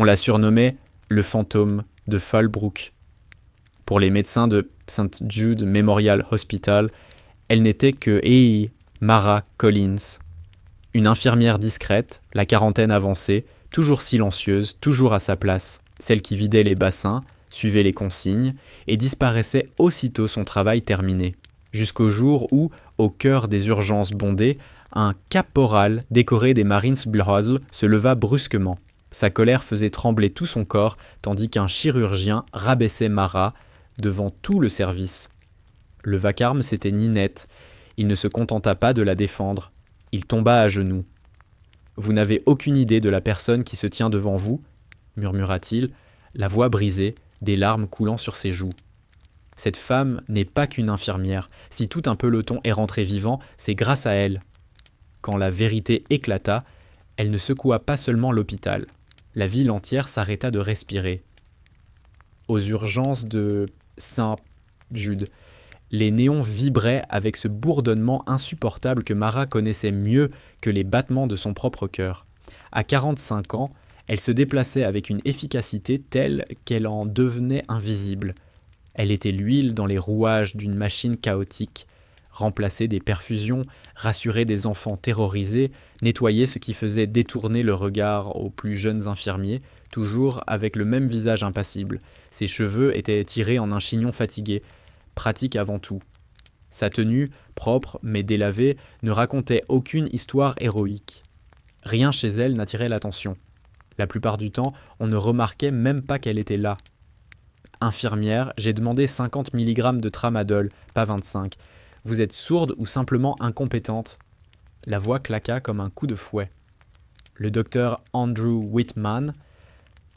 On la surnommait le fantôme de Fallbrook. Pour les médecins de St. Jude Memorial Hospital, elle n'était que Mara Collins, une infirmière discrète, la quarantaine avancée, toujours silencieuse, toujours à sa place, celle qui vidait les bassins, suivait les consignes et disparaissait aussitôt son travail terminé. Jusqu'au jour où, au cœur des urgences bondées, un caporal décoré des Marines Blues se leva brusquement. Sa colère faisait trembler tout son corps, tandis qu'un chirurgien rabaissait Mara devant tout le service. Le vacarme s'éteignit net. Il ne se contenta pas de la défendre. Il tomba à genoux. « Vous n'avez aucune idée de la personne qui se tient devant vous » murmura-t-il, la voix brisée, des larmes coulant sur ses joues. Cette femme n'est pas qu'une infirmière. Si tout un peloton est rentré vivant, c'est grâce à elle. Quand la vérité éclata, elle ne secoua pas seulement l'hôpital. La ville entière s'arrêta de respirer. Aux urgences de Saint-Jude, les néons vibraient avec ce bourdonnement insupportable que Mara connaissait mieux que les battements de son propre cœur. À 45 ans, elle se déplaçait avec une efficacité telle qu'elle en devenait invisible. Elle était l'huile dans les rouages d'une machine chaotique, remplaçait des perfusions, rassurait des enfants terrorisés, nettoyait ce qui faisait détourner le regard aux plus jeunes infirmiers, toujours avec le même visage impassible. Ses cheveux étaient tirés en un chignon fatigué, pratique avant tout. Sa tenue, propre mais délavée, ne racontait aucune histoire héroïque. Rien chez elle n'attirait l'attention. La plupart du temps, on ne remarquait même pas qu'elle était là. Infirmière, j'ai demandé 50 mg de tramadol, pas 25. Vous êtes sourde ou simplement incompétente ? La voix claqua comme un coup de fouet. Le docteur Andrew Whitman,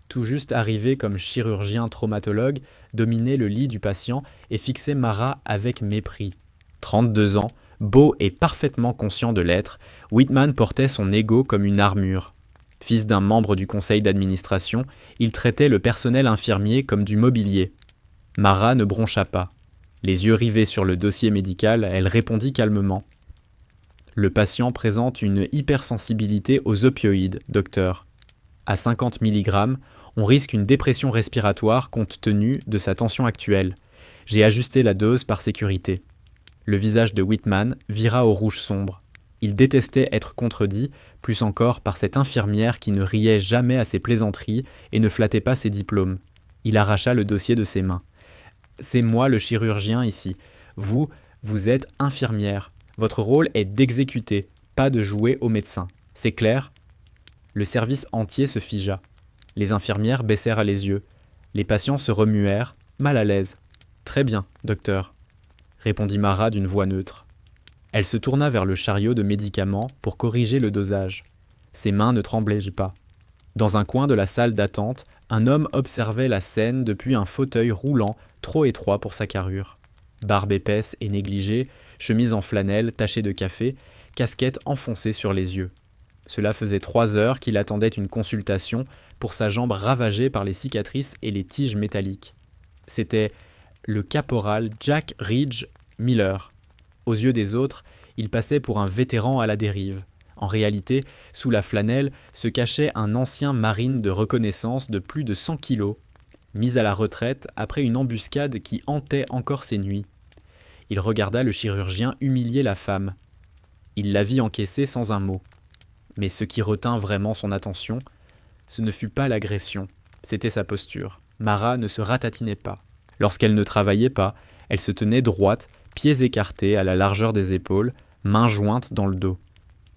tout juste arrivé comme chirurgien traumatologue, dominait le lit du patient et fixait Mara avec mépris. 32 ans, beau et parfaitement conscient de l'être, Whitman portait son ego comme une armure. Fils d'un membre du conseil d'administration, il traitait le personnel infirmier comme du mobilier. Mara ne broncha pas. Les yeux rivés sur le dossier médical, elle répondit calmement. « Le patient présente une hypersensibilité aux opioïdes, docteur. À 50 mg, on risque une dépression respiratoire compte tenu de sa tension actuelle. J'ai ajusté la dose par sécurité. » Le visage de Whitman vira au rouge sombre. Il détestait être contredit, plus encore par cette infirmière qui ne riait jamais à ses plaisanteries et ne flattait pas ses diplômes. Il arracha le dossier de ses mains. « C'est moi le chirurgien ici. Vous êtes infirmière. Votre rôle est d'exécuter, pas de jouer au médecin. C'est clair ?» Le service entier se figea. Les infirmières baissèrent les yeux. Les patients se remuèrent, mal à l'aise. « Très bien, docteur, » répondit Mara d'une voix neutre. Elle se tourna vers le chariot de médicaments pour corriger le dosage. Ses mains ne tremblaient pas. Dans un coin de la salle d'attente, un homme observait la scène depuis un fauteuil roulant trop étroit pour sa carrure. Barbe épaisse et négligée, chemise en flanelle tachée de café, casquette enfoncée sur les yeux. Cela faisait 3 heures qu'il attendait une consultation pour sa jambe ravagée par les cicatrices et les tiges métalliques. C'était le caporal Jack Ridge Miller. Aux yeux des autres, il passait pour un vétéran à la dérive. En réalité, sous la flanelle se cachait un ancien marine de reconnaissance de plus de 100 kilos, mis à la retraite après une embuscade qui hantait encore ses nuits. Il regarda le chirurgien humilier la femme. Il la vit encaisser sans un mot. Mais ce qui retint vraiment son attention, ce ne fut pas l'agression, c'était sa posture. Mara ne se ratatinait pas. Lorsqu'elle ne travaillait pas, elle se tenait droite, pieds écartés à la largeur des épaules, mains jointes dans le dos.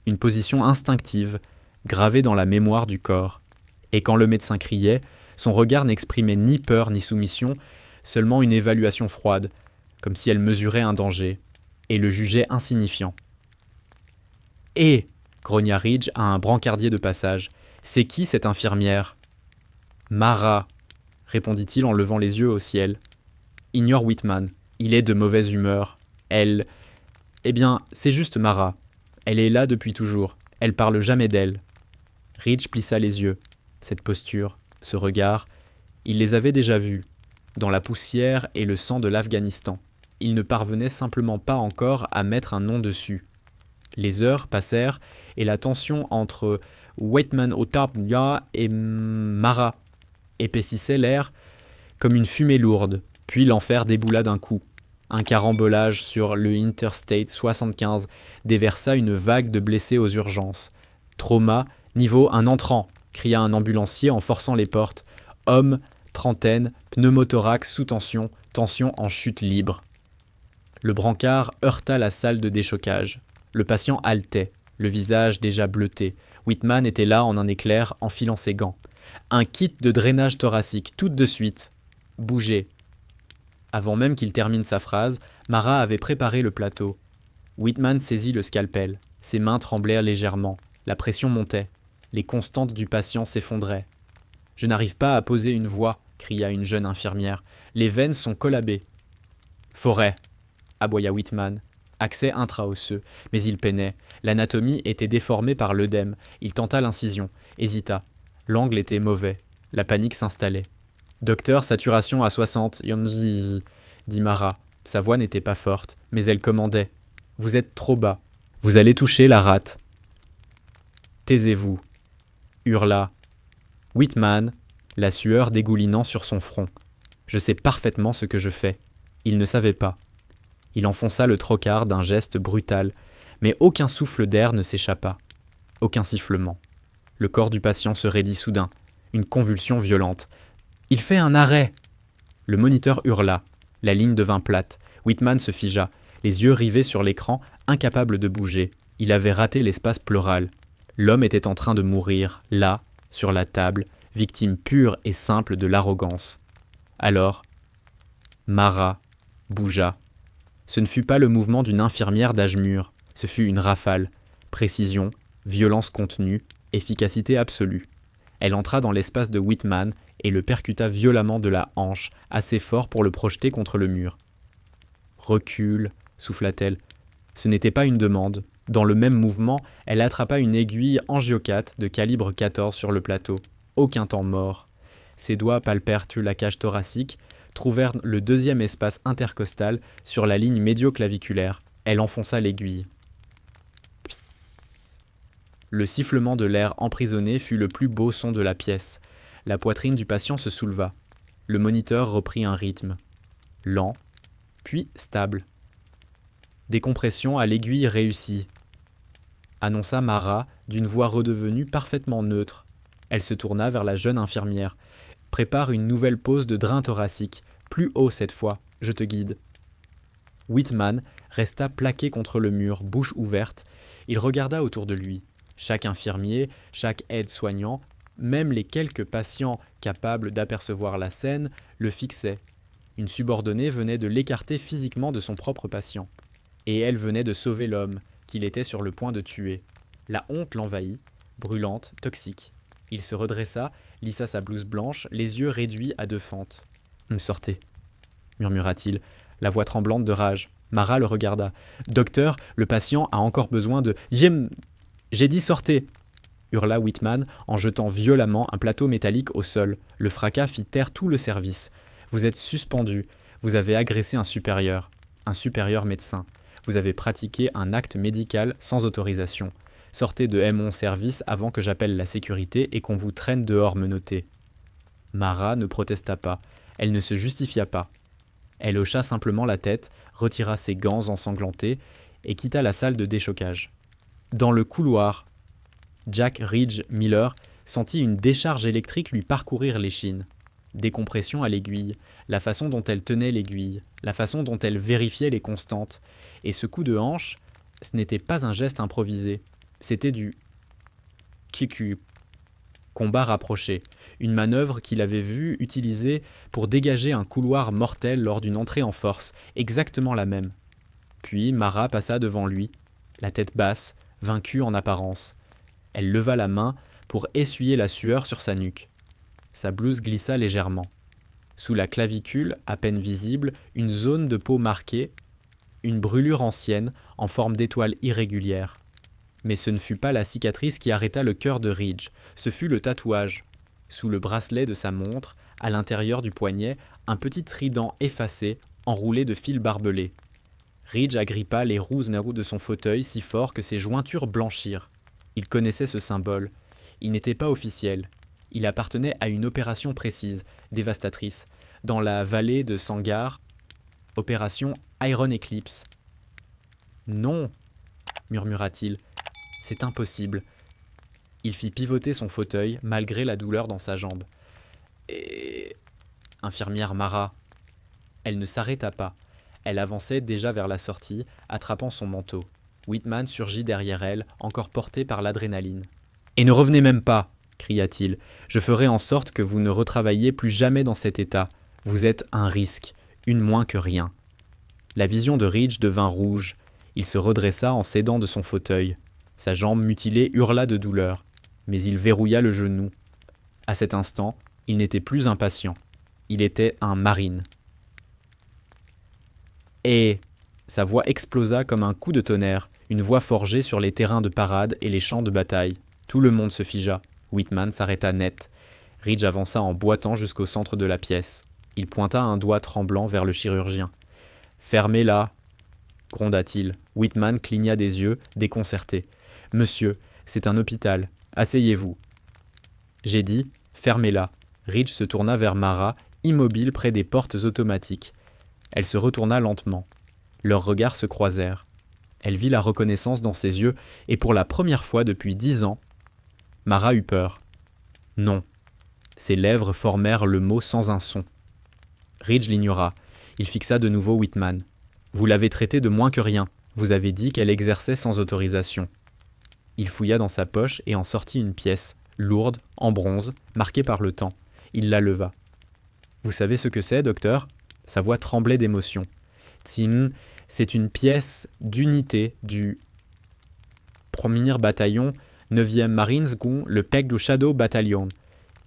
Une position instinctive, gravée dans la mémoire du corps. Et quand le médecin criait, son regard n'exprimait ni peur ni soumission, seulement une évaluation froide, comme si elle mesurait un danger, et le jugeait insignifiant. « Et » grogna Ridge à un brancardier de passage. « C'est qui cette infirmière ?»« Mara » répondit-il en levant les yeux au ciel. « Ignore Whitman. Il est de mauvaise humeur. Elle... Eh bien, c'est juste Mara. Elle est là depuis toujours. Elle parle jamais d'elle. » Ridge plissa les yeux. Cette posture, ce regard, il les avait déjà vus, dans la poussière et le sang de l'Afghanistan. Il ne parvenait simplement pas encore à mettre un nom dessus. Les heures passèrent et la tension entre Whitman au Tarpnia et Mara épaississaient l'air comme une fumée lourde, puis l'enfer déboula d'un coup. Un carambolage sur le Interstate 75 déversa une vague de blessés aux urgences. Trauma, niveau un entrant, cria un ambulancier en forçant les portes. Homme, trentaine, pneumothorax sous tension, tension en chute libre. Le brancard heurta la salle de déchocage. Le patient haletait, le visage déjà bleuté. Whitman était là en un éclair, enfilant ses gants. Un kit de drainage thoracique, tout de suite. Bougez. Avant même qu'il termine sa phrase, Mara avait préparé le plateau. Whitman saisit le scalpel. Ses mains tremblèrent légèrement. La pression montait. Les constantes du patient s'effondraient. « Je n'arrive pas à poser une voix », cria une jeune infirmière. « Les veines sont collabées. »« Forêt », aboya Whitman. Accès intra-osseux, mais il peinait. L'anatomie était déformée par l'œdème. Il tenta l'incision, hésita. L'angle était mauvais. La panique s'installait. « Docteur, saturation à 60, dit Mara. Sa voix n'était pas forte, mais elle commandait. « Vous êtes trop bas. Vous allez toucher la rate. »« Taisez-vous » hurla Whitman, la sueur dégoulinant sur son front. « Je sais parfaitement ce que je fais. » Il ne savait pas. Il enfonça le trocard d'un geste brutal, mais aucun souffle d'air ne s'échappa. Aucun sifflement. Le corps du patient se raidit soudain. Une convulsion violente. « Il fait un arrêt !» Le moniteur hurla. La ligne devint plate. Whitman se figea, les yeux rivés sur l'écran, incapable de bouger. Il avait raté l'espace pleural. L'homme était en train de mourir, là, sur la table, victime pure et simple de l'arrogance. Alors, Mara bougea. Ce ne fut pas le mouvement d'une infirmière d'âge mûr, ce fut une rafale. Précision, violence contenue, efficacité absolue. Elle entra dans l'espace de Whitman et le percuta violemment de la hanche, assez fort pour le projeter contre le mur. « Recule », souffla-t-elle. Ce n'était pas une demande. Dans le même mouvement, elle attrapa une aiguille angiocate de calibre 14 sur le plateau. Aucun temps mort. Ses doigts palpèrent la cage thoracique, trouvèrent le deuxième espace intercostal sur la ligne médioclaviculaire. Elle enfonça l'aiguille. Psss. Le sifflement de l'air emprisonné fut le plus beau son de la pièce. La poitrine du patient se souleva. Le moniteur reprit un rythme. Lent, puis stable. Décompression à l'aiguille réussie, annonça Mara d'une voix redevenue parfaitement neutre. Elle se tourna vers la jeune infirmière. « Prépare une nouvelle pose de drain thoracique. Plus haut cette fois. Je te guide. » Whitman resta plaqué contre le mur, bouche ouverte. Il regarda autour de lui. Chaque infirmier, chaque aide-soignant, même les quelques patients capables d'apercevoir la scène, le fixaient. Une subordonnée venait de l'écarter physiquement de son propre patient. Et elle venait de sauver l'homme, qu'il était sur le point de tuer. La honte l'envahit, brûlante, toxique. Il se redressa, lissa sa blouse blanche, les yeux réduits à 2 fentes. « Sortez », murmura-t-il, la voix tremblante de rage. Mara le regarda. « Docteur, le patient a encore besoin de... »« J'ai dit sortez !» hurla Whitman en jetant violemment un plateau métallique au sol. Le fracas fit taire tout le service. « Vous êtes suspendu. Vous avez agressé un supérieur médecin. Vous avez pratiqué un acte médical sans autorisation. Sortez de M11 service avant que j'appelle la sécurité et qu'on vous traîne dehors menotté. » Mara ne protesta pas. Elle ne se justifia pas. Elle hocha simplement la tête, retira ses gants ensanglantés et quitta la salle de déchocage. Dans le couloir, Jack Ridge Miller sentit une décharge électrique lui parcourir l'échine. Décompression à l'aiguille, la façon dont elle tenait l'aiguille, la façon dont elle vérifiait les constantes. Et ce coup de hanche, ce n'était pas un geste improvisé, c'était du kiku, combat rapproché, une manœuvre qu'il avait vue utiliser pour dégager un couloir mortel lors d'une entrée en force, exactement la même. Puis Mara passa devant lui, la tête basse, vaincue en apparence. Elle leva la main pour essuyer la sueur sur sa nuque. Sa blouse glissa légèrement. Sous la clavicule, à peine visible, une zone de peau marquée, une brûlure ancienne en forme d'étoile irrégulière. Mais ce ne fut pas la cicatrice qui arrêta le cœur de Ridge, ce fut le tatouage. Sous le bracelet de sa montre, à l'intérieur du poignet, un petit trident effacé, enroulé de fils barbelés. Ridge agrippa les roues de son fauteuil si fort que ses jointures blanchirent. Il connaissait ce symbole. Il n'était pas officiel. Il appartenait à une opération précise, dévastatrice, dans la vallée de Sangar, opération Iron Eclipse. Non, murmura-t-il, c'est impossible. Il fit pivoter son fauteuil malgré la douleur dans sa jambe. Et... infirmière Mara. Elle ne s'arrêta pas. Elle avançait déjà vers la sortie, attrapant son manteau. Whitman surgit derrière elle, encore porté par l'adrénaline. « Et ne revenez même pas !» cria-t-il. « Je ferai en sorte que vous ne retravailliez plus jamais dans cet état. Vous êtes un risque, une moins que rien. » La vision de Ridge devint rouge. Il se redressa en s'aidant de son fauteuil. Sa jambe mutilée hurla de douleur, mais il verrouilla le genou. À cet instant, il n'était plus impatient. Il était un marine. Et sa voix explosa comme un coup de tonnerre, une voix forgée sur les terrains de parade et les champs de bataille. Tout le monde se figea. Whitman s'arrêta net. Ridge avança en boitant jusqu'au centre de la pièce. Il pointa un doigt tremblant vers le chirurgien. « Fermez-la !» gronda-t-il. Whitman cligna des yeux, déconcerté. « Monsieur, c'est un hôpital. Asseyez-vous. » J'ai dit « Fermez-la !» Ridge se tourna vers Mara, immobile près des portes automatiques. Elle se retourna lentement. Leurs regards se croisèrent. Elle vit la reconnaissance dans ses yeux, et pour la première fois depuis 10 ans, Mara eut peur. Non. Ses lèvres formèrent le mot sans un son. Ridge l'ignora. Il fixa de nouveau Whitman. « Vous l'avez traitée de moins que rien. Vous avez dit qu'elle exerçait sans autorisation. » Il fouilla dans sa poche et en sortit une pièce, lourde, en bronze, marquée par le temps. Il la leva. « Vous savez ce que c'est, docteur ?» Sa voix tremblait d'émotion. « Tin, c'est une pièce d'unité du 1er bataillon, 9e Marines Gun, le Peglo Shadow Battalion. »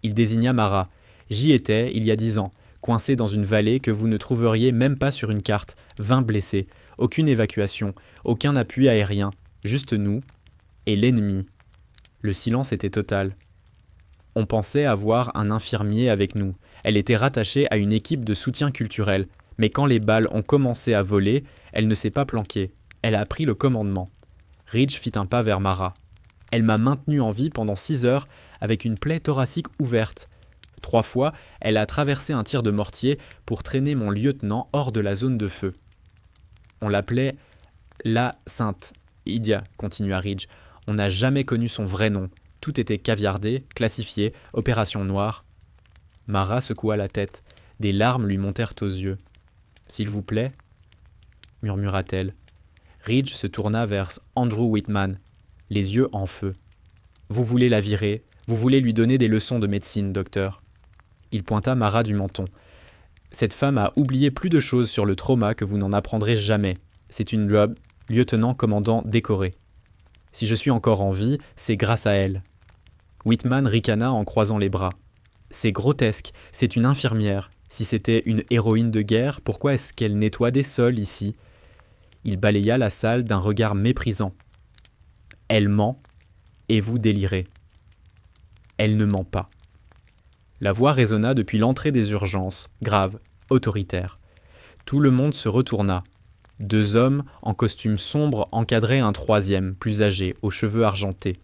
Il désigna Mara. « J'y étais, il y a 10 ans, coincé dans une vallée que vous ne trouveriez même pas sur une carte. 20 blessés, aucune évacuation, aucun appui aérien, juste nous et l'ennemi. » Le silence était total. On pensait avoir un infirmier avec nous. Elle était rattachée à une équipe de soutien culturel. Mais quand les balles ont commencé à voler, elle ne s'est pas planquée. Elle a pris le commandement. Ridge fit un pas vers Mara. Elle m'a maintenu en vie pendant 6 heures avec une plaie thoracique ouverte. 3 fois, elle a traversé un tir de mortier pour traîner mon lieutenant hors de la zone de feu. On l'appelait la Sainte. Idia, continua Ridge. On n'a jamais connu son vrai nom. Tout était caviardé, classifié, opération noire. Mara secoua la tête. Des larmes lui montèrent aux yeux. « S'il vous plaît » murmura-t-elle. Ridge se tourna vers Andrew Whitman, les yeux en feu. « Vous voulez la virer, vous voulez lui donner des leçons de médecine, docteur. » Il pointa Mara du menton. « Cette femme a oublié plus de choses sur le trauma que vous n'en apprendrez jamais. C'est une job, lieutenant-commandant décoré. Si je suis encore en vie, c'est grâce à elle. » Whitman ricana en croisant les bras. « C'est grotesque, c'est une infirmière. Si c'était une héroïne de guerre, pourquoi est-ce qu'elle nettoie des sols ici ?» Il balaya la salle d'un regard méprisant. « Elle ment, et vous délirez. Elle ne ment pas. » La voix résonna depuis l'entrée des urgences, grave, autoritaire. Tout le monde se retourna. 2 hommes, en costume sombre, encadraient un 3e, plus âgé, aux cheveux argentés.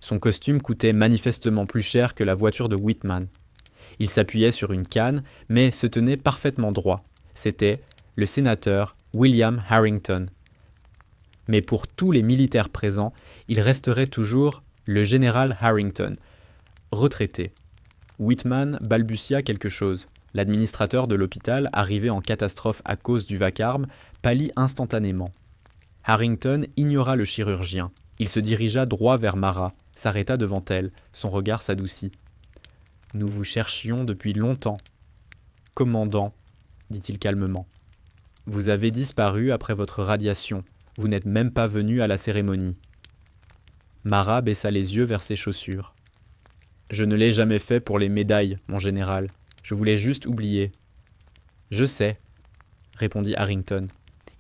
Son costume coûtait manifestement plus cher que la voiture de Whitman. Il s'appuyait sur une canne, mais se tenait parfaitement droit. C'était le sénateur William Harrington. Mais pour tous les militaires présents, il resterait toujours le général Harrington, retraité. Whitman balbutia quelque chose. L'administrateur de l'hôpital, arrivé en catastrophe à cause du vacarme, pâlit instantanément. Harrington ignora le chirurgien. Il se dirigea droit vers Mara, s'arrêta devant elle, son regard s'adoucit. « Nous vous cherchions depuis longtemps. »« Commandant, » dit-il calmement. « Vous avez disparu après votre radiation. Vous n'êtes même pas venu à la cérémonie. » Mara baissa les yeux vers ses chaussures. « Je ne l'ai jamais fait pour les médailles, mon général. Je voulais juste oublier. »« Je sais, » répondit Harrington.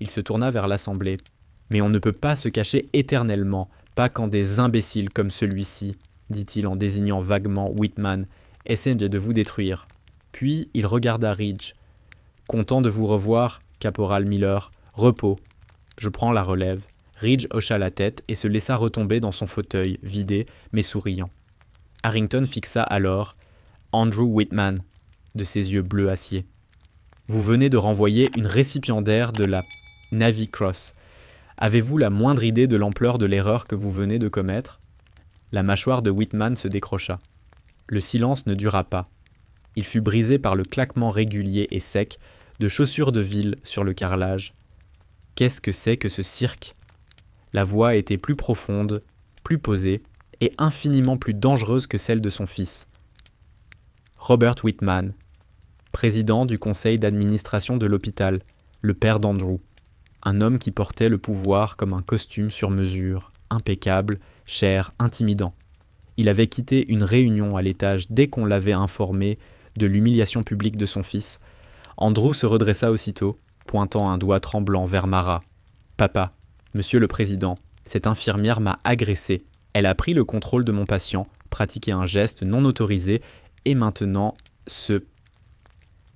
Il se tourna vers l'assemblée. « Mais on ne peut pas se cacher éternellement, pas quand des imbéciles comme celui-ci, dit-il en désignant vaguement Whitman, essaient de vous détruire. » Puis il regarda Ridge. « Content de vous revoir, caporal Miller. Repos. Je prends la relève. » Ridge hocha la tête et se laissa retomber dans son fauteuil, vidé, mais souriant. Harrington fixa alors Andrew Whitman de ses yeux bleus acier. Vous venez de renvoyer une récipiendaire de la Navy Cross. Avez-vous la moindre idée de l'ampleur de l'erreur que vous venez de commettre ? La mâchoire de Whitman se décrocha. Le silence ne dura pas. Il fut brisé par le claquement régulier et sec de chaussures de ville sur le carrelage. Qu'est-ce que c'est que ce cirque ? La voix était plus profonde, plus posée, et infiniment plus dangereuse que celle de son fils. Robert Whitman, président du conseil d'administration de l'hôpital, le père d'Andrew, un homme qui portait le pouvoir comme un costume sur mesure, impeccable, cher, intimidant. Il avait quitté une réunion à l'étage dès qu'on l'avait informé de l'humiliation publique de son fils. Andrew se redressa aussitôt, pointant un doigt tremblant vers Mara. « Papa, monsieur le président, cette infirmière m'a agressé. Elle a pris le contrôle de mon patient, pratiqué un geste non autorisé, et maintenant, ce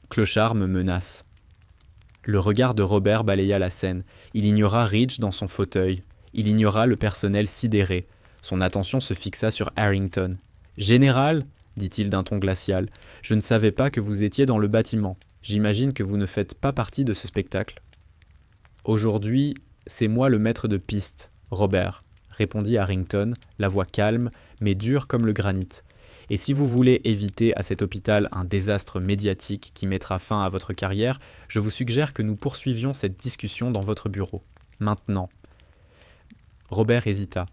clochard me menace. » Le regard de Robert balaya la scène. Il ignora Ridge dans son fauteuil. Il ignora le personnel sidéré. Son attention se fixa sur Harrington. « Général, dit-il d'un ton glacial, je ne savais pas que vous étiez dans le bâtiment. J'imagine que vous ne faites pas partie de ce spectacle. » « Aujourd'hui, c'est moi le maître de piste, Robert, » répondit Harrington, la voix calme, mais dure comme le granit. « Et si vous voulez éviter à cet hôpital un désastre médiatique qui mettra fin à votre carrière, je vous suggère que nous poursuivions cette discussion dans votre bureau. Maintenant. » Robert hésita.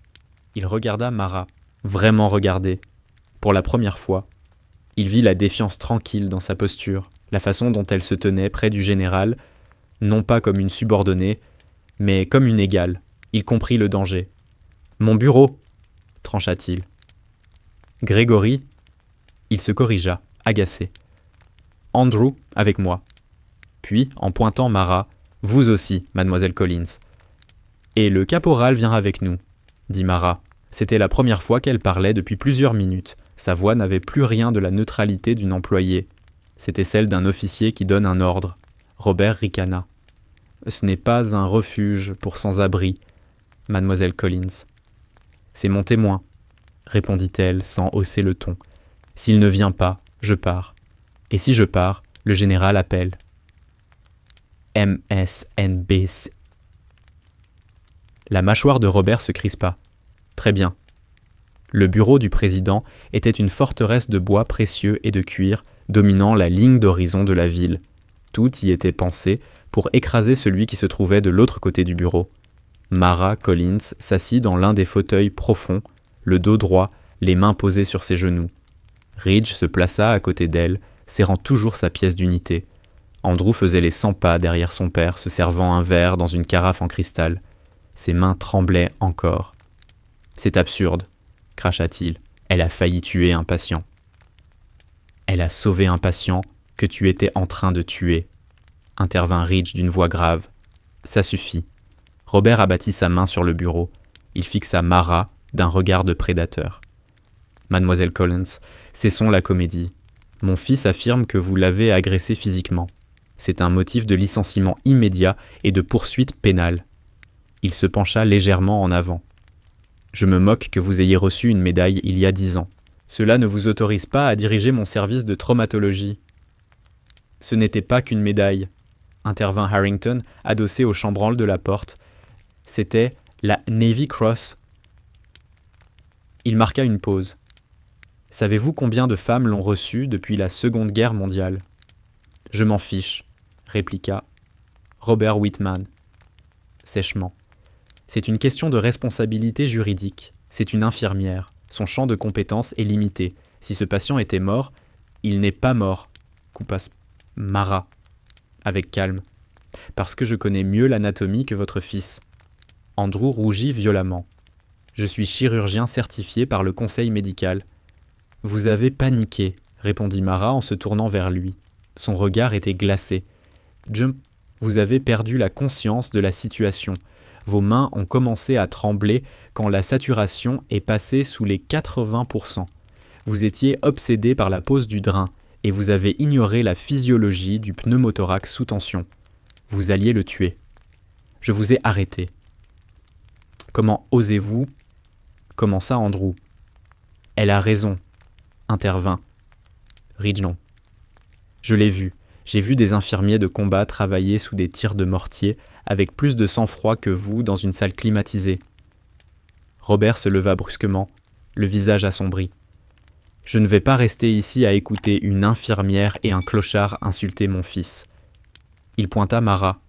Il regarda Mara, vraiment regardé. Pour la première fois, il vit la défiance tranquille dans sa posture, la façon dont elle se tenait près du général, non pas comme une subordonnée, mais comme une égale. Il comprit le danger. « Mon bureau !» trancha-t-il. « Grégory !» Il se corrigea, agacé. « Andrew, avec moi. » Puis, en pointant Mara, « Vous aussi, mademoiselle Collins. »« Et le caporal vient avec nous, » dit Mara. C'était la première fois qu'elle parlait depuis plusieurs minutes. Sa voix n'avait plus rien de la neutralité d'une employée. C'était celle d'un officier qui donne un ordre. Robert ricana. « Ce n'est pas un refuge pour sans-abri, mademoiselle Collins. »« C'est mon témoin, » répondit-elle sans hausser le ton. « S'il ne vient pas, je pars. Et si je pars, le général appelle. » MSNBC. La mâchoire de Robert se crispa. Très bien. Le bureau du président était une forteresse de bois précieux et de cuir dominant la ligne d'horizon de la ville. Tout y était pensé pour écraser celui qui se trouvait de l'autre côté du bureau. Mara Collins s'assit dans l'un des fauteuils profonds, le dos droit, les mains posées sur ses genoux. Ridge se plaça à côté d'elle, serrant toujours sa pièce d'unité. Andrew faisait les 100 pas derrière son père, se servant un verre dans une carafe en cristal. Ses mains tremblaient encore. « C'est absurde, » cracha-t-il. « Elle a failli tuer un patient. »« Elle a sauvé un patient que tu étais en train de tuer, » intervint Ridge d'une voix grave. « Ça suffit. » Robert abattit sa main sur le bureau. Il fixa Mara d'un regard de prédateur. « Mademoiselle Collins, cessons la comédie. Mon fils affirme que vous l'avez agressé physiquement. C'est un motif de licenciement immédiat et de poursuite pénale. » Il se pencha légèrement en avant. « Je me moque que vous ayez reçu une médaille il y a 10 ans. Cela ne vous autorise pas à diriger mon service de traumatologie. »« Ce n'était pas qu'une médaille, » intervint Harrington, adossé au chambranle de la porte. « C'était la Navy Cross. » Il marqua une pause. « Savez-vous combien de femmes l'ont reçue depuis la Seconde Guerre mondiale ?»« Je m'en fiche, » répliqua Robert Whitman, sèchement. « C'est une question de responsabilité juridique. C'est une infirmière. Son champ de compétences est limité. Si ce patient était mort, il n'est pas mort, » coupa Mara, avec calme, « parce que je connais mieux l'anatomie que votre fils. » Andrew rougit violemment. « Je suis chirurgien certifié par le conseil médical. »« Vous avez paniqué, » répondit Mara en se tournant vers lui. Son regard était glacé. « Vous avez perdu la conscience de la situation. Vos mains ont commencé à trembler quand la saturation est passée sous les 80%. Vous étiez obsédé par la pose du drain et vous avez ignoré la physiologie du pneumothorax sous tension. Vous alliez le tuer. Je vous ai arrêté. »« Comment osez-vous » commença Andrew. « Elle a raison, intervint. Ridge non. Je l'ai vu. J'ai vu des infirmiers de combat travailler sous des tirs de mortier avec plus de sang-froid que vous dans une salle climatisée. Robert se leva brusquement, le visage assombri. Je ne vais pas rester ici à écouter une infirmière et un clochard insulter mon fils. Il pointa Mara.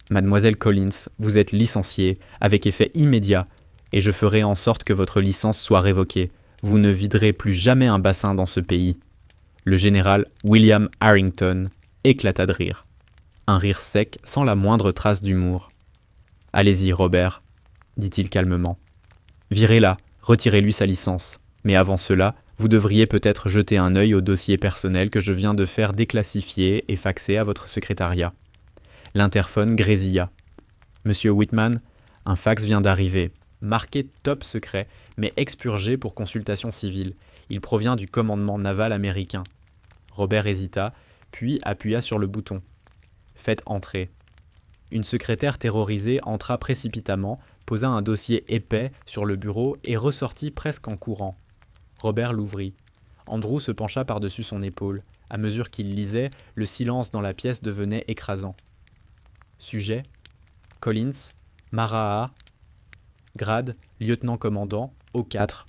Mademoiselle Collins, vous êtes licenciée, avec effet immédiat, et je ferai en sorte que votre licence soit révoquée. Vous ne viderez plus jamais un bassin dans ce pays. Le général William Harrington éclata de rire. Un rire sec sans la moindre trace d'humour. « Allez-y, Robert, dit-il calmement. Virez-la, retirez-lui sa licence. Mais avant cela, vous devriez peut-être jeter un œil au dossier personnel que je viens de faire déclassifier et faxer à votre secrétariat. » L'interphone grésilla. « Monsieur Whitman, un fax vient d'arriver, marqué top secret, mais expurgé pour consultation civile. Il provient du commandement naval américain. » Robert hésita, puis appuya sur le bouton. « Faites entrer. » Une secrétaire terrorisée entra précipitamment, posa un dossier épais sur le bureau et ressortit presque en courant. Robert l'ouvrit. Andrew se pencha par-dessus son épaule. À mesure qu'il lisait, le silence dans la pièce devenait écrasant. Sujet : Collins, Mara. Grade : lieutenant-commandant, O4.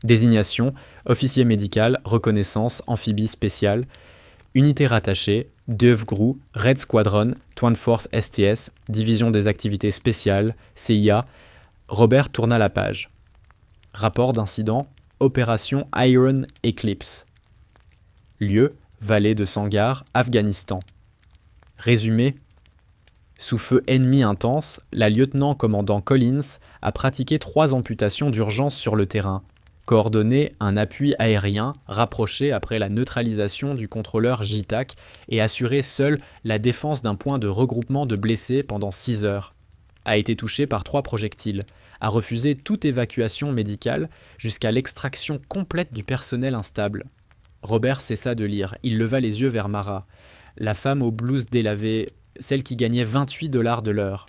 Désignation : officier médical, reconnaissance, amphibie spéciale. Unité rattachée : Devgru, Red Squadron, 24th STS, Division des activités spéciales, CIA. Robert tourna la page. Rapport d'incident : Opération Iron Eclipse. Lieu : vallée de Sangar, Afghanistan. Résumé : sous feu ennemi intense, la lieutenant-commandant Collins a pratiqué 3 amputations d'urgence sur le terrain, coordonné un appui aérien rapproché après la neutralisation du contrôleur JTAC et assuré seul la défense d'un point de regroupement de blessés pendant 6 heures. A été touché par 3 projectiles, a refusé toute évacuation médicale jusqu'à l'extraction complète du personnel instable. Robert cessa de lire, il leva les yeux vers Mara, la femme aux blouses délavées, celle qui gagnait $28 de l'heure.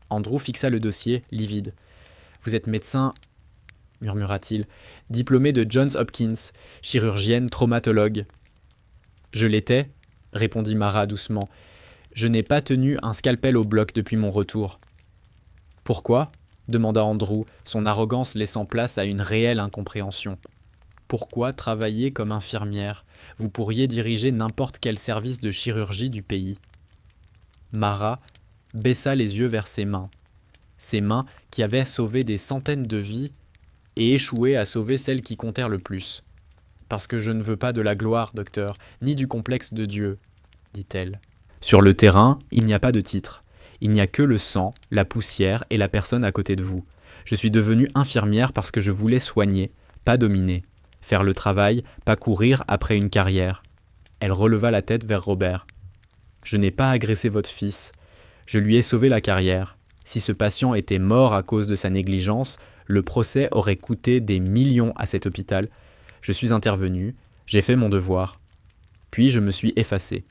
Andrew fixa le dossier, livide. « Vous êtes médecin, murmura-t-il, diplômé de Johns Hopkins, chirurgienne, traumatologue. »« Je l'étais, répondit Mara doucement. Je n'ai pas tenu un scalpel au bloc depuis mon retour. »« Pourquoi ?» demanda Andrew, son arrogance laissant place à une réelle incompréhension. « Pourquoi travailler comme infirmière ? Vous pourriez diriger n'importe quel service de chirurgie du pays. » Mara baissa les yeux vers ses mains qui avaient sauvé des centaines de vies et échoué à sauver celles qui comptèrent le plus. « Parce que je ne veux pas de la gloire, docteur, ni du complexe de Dieu, » dit-elle. « Sur le terrain, il n'y a pas de titre. Il n'y a que le sang, la poussière et la personne à côté de vous. Je suis devenue infirmière parce que je voulais soigner, pas dominer. Faire le travail, pas courir après une carrière. » Elle releva la tête vers Robert. « Je n'ai pas agressé votre fils. Je lui ai sauvé la carrière. Si ce patient était mort à cause de sa négligence, le procès aurait coûté des millions à cet hôpital. Je suis intervenu, j'ai fait mon devoir. Puis je me suis effacé. »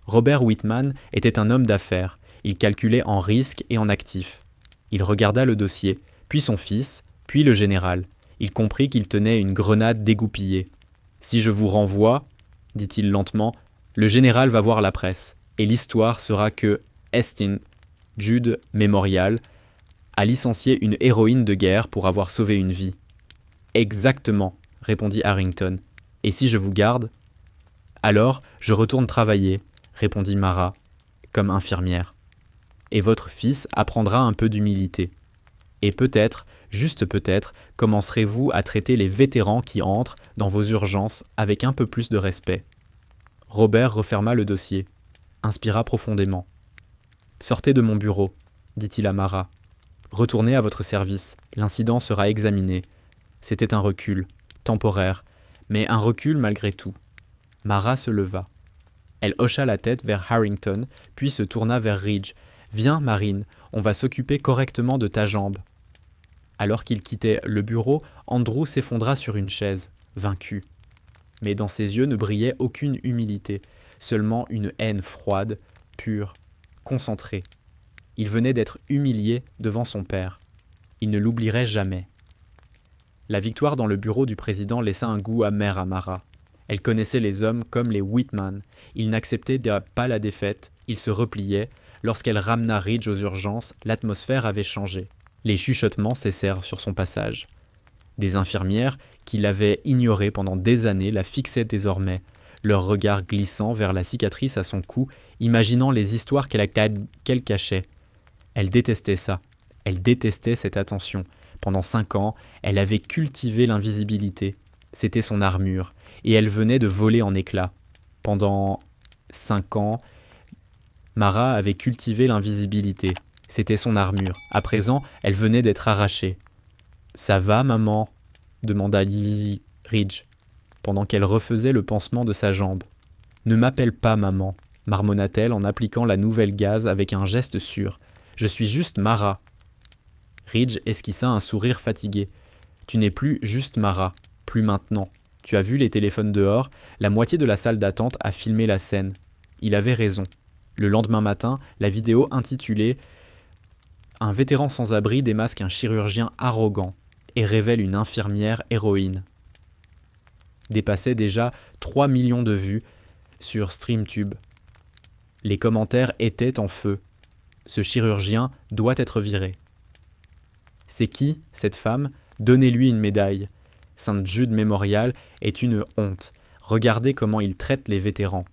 Robert Whitman était un homme d'affaires. Il calculait en risques et en actifs. Il regarda le dossier, puis son fils, puis le général. Il comprit qu'il tenait une grenade dégoupillée. « Si je vous renvoie, dit-il lentement, le général va voir la presse, et l'histoire sera que Estin, Jude Memorial, a licencié une héroïne de guerre pour avoir sauvé une vie. »« Exactement, répondit Harrington. Et si je vous garde ? » ?»« Alors, je retourne travailler, répondit Mara, comme infirmière. Et votre fils apprendra un peu d'humilité. Et peut-être, juste peut-être, commencerez-vous à traiter les vétérans qui entrent dans vos urgences avec un peu plus de respect. » Robert referma le dossier, inspira profondément. « Sortez de mon bureau, dit-il à Mara. Retournez à votre service, l'incident sera examiné. C'était un recul, temporaire, mais un recul malgré tout. » Mara se leva. Elle hocha la tête vers Harrington, puis se tourna vers Ridge. « Viens, Marine, on va s'occuper correctement de ta jambe. » Alors qu'il quittait le bureau, Andrew s'effondra sur une chaise, vaincu. Mais dans ses yeux ne brillait aucune humilité, seulement une haine froide, pure, concentrée. Il venait d'être humilié devant son père. Il ne l'oublierait jamais. La victoire dans le bureau du président laissa un goût amer à Mara. Elle connaissait les hommes comme les Whitman. Ils n'acceptaient pas la défaite, ils se repliaient. Lorsqu'elle ramena Ridge aux urgences, l'atmosphère avait changé. Les chuchotements cessèrent sur son passage. Des infirmières, qui l'avaient ignorée pendant des années, la fixaient désormais, leur regard glissant vers la cicatrice à son cou, imaginant les histoires qu'elle cachait. Elle détestait ça. Elle détestait cette attention. Pendant 5 ans, elle avait cultivé l'invisibilité. C'était son armure, et elle venait de voler en éclats. Pendant 5 ans, Mara avait cultivé l'invisibilité. C'était son armure. À présent, elle venait d'être arrachée. « Ça va, maman ?» demanda Ridge, pendant qu'elle refaisait le pansement de sa jambe. « Ne m'appelle pas maman », marmonna-t-elle en appliquant la nouvelle gaze avec un geste sûr. « Je suis juste Mara. » Ridge esquissa un sourire fatigué. « Tu n'es plus juste Mara, plus maintenant. Tu as vu les téléphones dehors, la moitié de la salle d'attente a filmé la scène. Il avait raison. » Le lendemain matin, la vidéo intitulée « Un vétéran sans-abri démasque un chirurgien arrogant et révèle une infirmière héroïne » dépassait déjà 3 millions de vues sur StreamTube. Les commentaires étaient en feu. Ce chirurgien doit être viré. C'est qui, cette femme ? Donnez-lui une médaille. St. Jude Memorial est une honte. Regardez comment il traite les vétérans.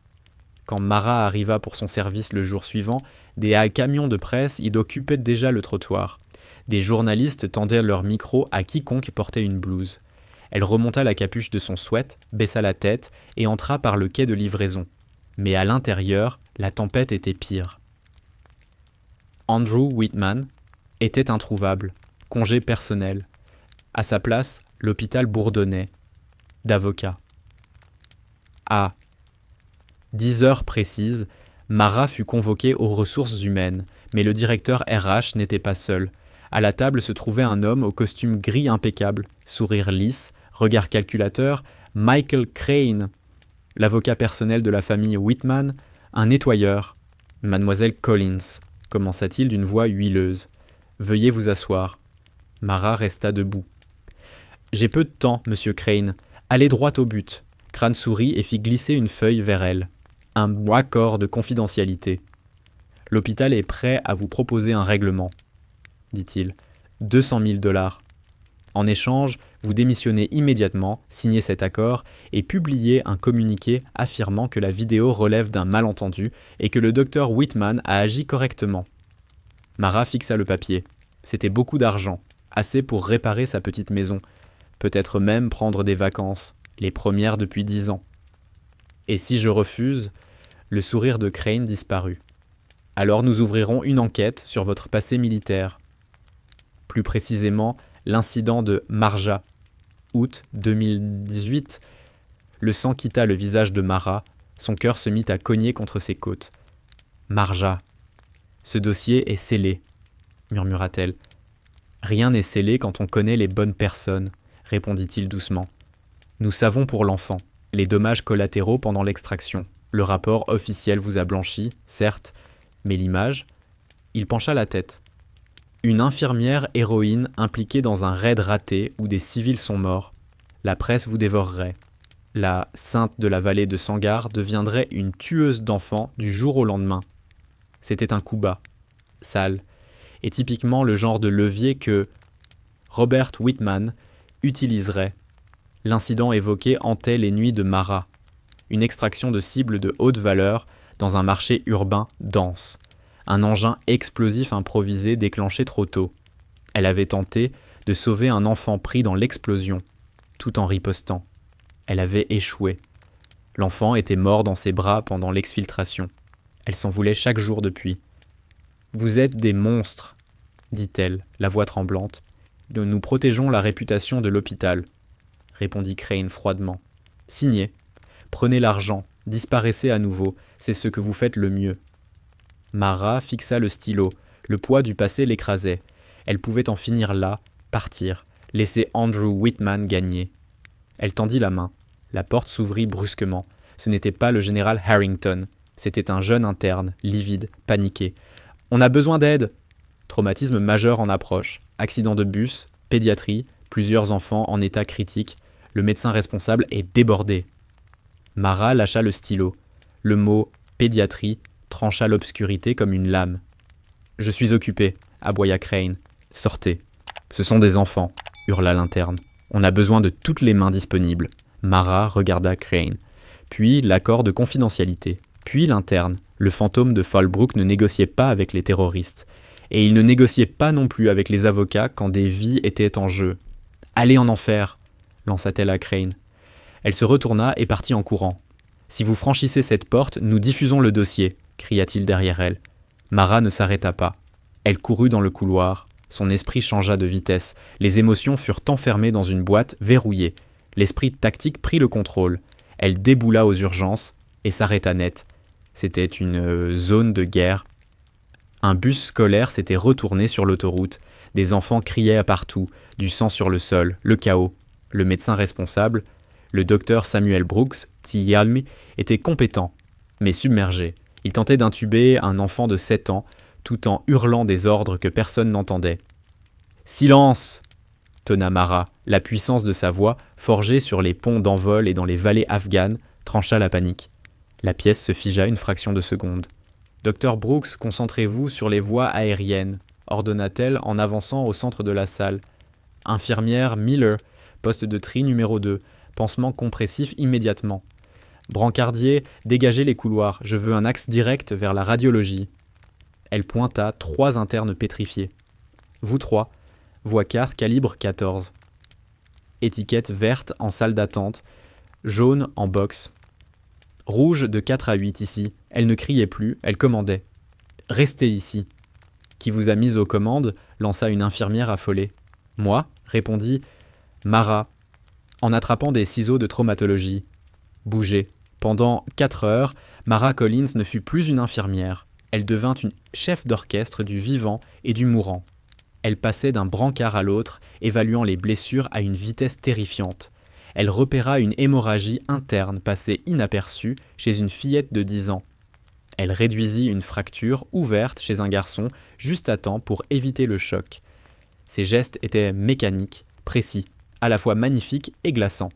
Quand Mara arriva pour son service le jour suivant, des camions de presse y occupaient déjà le trottoir. Des journalistes tendaient leur micro à quiconque portait une blouse. Elle remonta la capuche de son sweat, baissa la tête et entra par le quai de livraison. Mais à l'intérieur, la tempête était pire. Andrew Whitman était introuvable, congé personnel. À sa place, l'hôpital bourdonnait. D'avocats. À 10 heures précises, Mara fut convoquée aux ressources humaines, mais le directeur RH n'était pas seul. À la table se trouvait un homme au costume gris impeccable, sourire lisse, regard calculateur, Michael Crane, l'avocat personnel de la famille Whitman, un nettoyeur. « Mademoiselle Collins », commença-t-il d'une voix huileuse. « Veuillez vous asseoir. » Mara resta debout. « J'ai peu de temps, monsieur Crane. Allez droit au but. » Crane sourit et fit glisser une feuille vers elle. « Un accord de confidentialité. »« L'hôpital est prêt à vous proposer un règlement, » dit-il. « $200 000. En échange, vous démissionnez immédiatement, signez cet accord et publiez un communiqué affirmant que la vidéo relève d'un malentendu et que le docteur Whitman a agi correctement. » Mara fixa le papier. C'était beaucoup d'argent, assez pour réparer sa petite maison, peut-être même prendre des vacances, les premières depuis 10 ans. « Et si je refuse ?» Le sourire de Crane disparut. « Alors nous ouvrirons une enquête sur votre passé militaire. » Plus précisément, l'incident de Marja, août 2018. Le sang quitta le visage de Mara, son cœur se mit à cogner contre ses côtes. « Marja. Ce dossier est scellé, » murmura-t-elle. « Rien n'est scellé quand on connaît les bonnes personnes, » répondit-il doucement. « Nous savons pour l'enfant, les dommages collatéraux pendant l'extraction. Le rapport officiel vous a blanchi, certes, mais l'image ?» Il pencha la tête. Une infirmière héroïne impliquée dans un raid raté où des civils sont morts. La presse vous dévorerait. La sainte de la vallée de Sangar deviendrait une tueuse d'enfants du jour au lendemain. C'était un coup bas, sale, et typiquement le genre de levier que Robert Whitman utiliserait. L'incident évoqué hantait les nuits de Mara. Une extraction de cibles de haute valeur dans un marché urbain dense. Un engin explosif improvisé déclenché trop tôt. Elle avait tenté de sauver un enfant pris dans l'explosion, tout en ripostant. Elle avait échoué. L'enfant était mort dans ses bras pendant l'exfiltration. Elle s'en voulait chaque jour depuis. « Vous êtes des monstres, » dit-elle, la voix tremblante. « Nous protégeons la réputation de l'hôpital, » répondit Crane froidement. « Signez. Prenez l'argent, disparaissez à nouveau, c'est ce que vous faites le mieux. » Mara fixa le stylo. Le poids du passé l'écrasait. Elle pouvait en finir là, partir, laisser Andrew Whitman gagner. Elle tendit la main. La porte s'ouvrit brusquement. Ce n'était pas le général Harrington. C'était un jeune interne, livide, paniqué. « On a besoin d'aide !» Traumatisme majeur en approche. Accident de bus, pédiatrie, Plusieurs enfants en état critique. Le médecin responsable est débordé. Mara lâcha le stylo. Le mot « pédiatrie » trancha l'obscurité comme une lame. « Je suis occupé », aboya Crane. « Sortez. »« Ce sont des enfants », hurla l'interne. « On a besoin de toutes les mains disponibles. » Mara regarda Crane. Puis l'accord de confidentialité. Puis l'interne. Le fantôme de Fallbrook ne négociait pas avec les terroristes. Et il ne négociait pas non plus avec les avocats quand des vies étaient en jeu. « Allez en enfer !» lança-t-elle à Crane. Elle se retourna et partit en courant. « Si vous franchissez cette porte, nous diffusons le dossier !» cria-t-il derrière elle. Mara ne s'arrêta pas. Elle courut dans le couloir. Son esprit changea de vitesse. Les émotions furent enfermées dans une boîte verrouillée. L'esprit tactique prit le contrôle. Elle déboula aux urgences et s'arrêta net. C'était une zone de guerre. Un bus scolaire s'était retourné sur l'autoroute. Des enfants criaient à partout, du sang sur le sol, le chaos. Le médecin responsable, le docteur Samuel Brooks, Tialmi, était compétent, mais submergé. Il tentait d'intuber un enfant de 7 ans, tout en hurlant des ordres que personne n'entendait. « Silence !» tonna Mara. La puissance de sa voix, forgée sur les ponts d'envol et dans les vallées afghanes, trancha la panique. La pièce se figea une fraction de seconde. « Docteur Brooks, concentrez-vous sur les voies aériennes », ordonna-t-elle en avançant au centre de la salle. « Infirmière Miller, poste de tri numéro 2, pansement compressif immédiatement. Brancardier, dégagez les couloirs, je veux un axe direct vers la radiologie. » Elle pointa 3 internes pétrifiés. « Vous 3, voie 4, calibre 14. Étiquette verte en salle d'attente, jaune en box. Rouge de 4 à 8 ici. » Elle ne criait plus, elle commandait. « Restez ici. » « Qui vous a mise aux commandes ?» lança une infirmière affolée. « Moi » répondit Mara, en attrapant des ciseaux de traumatologie. « Bougez. » Pendant 4 heures, Mara Collins ne fut plus une infirmière. Elle devint une chef d'orchestre du vivant et du mourant. Elle passait d'un brancard à l'autre, évaluant les blessures à une vitesse terrifiante. Elle repéra une hémorragie interne passée inaperçue chez une fillette de 10 ans. Elle réduisit une fracture ouverte chez un garçon juste à temps pour éviter le choc. Ses gestes étaient mécaniques, précis, à la fois magnifiques et glaçants.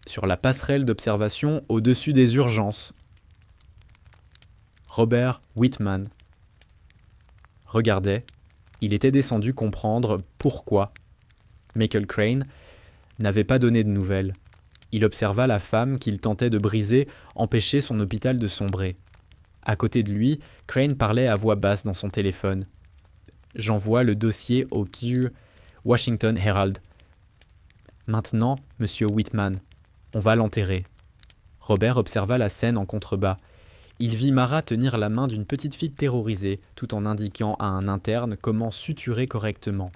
Sur la passerelle d'observation au-dessus des urgences, Robert Whitman regardait. Il était descendu comprendre pourquoi Michael Crane n'avait pas donné de nouvelles. Il observa la femme qu'il tentait de briser empêcher son hôpital de sombrer. À côté de lui, Crane parlait à voix basse dans son téléphone. « J'envoie le dossier au Washington Herald. Maintenant, monsieur Whitman, on va l'enterrer. » Robert observa la scène en contrebas. Il vit Mara tenir la main d'une petite fille terrorisée, tout en indiquant à un interne comment suturer correctement.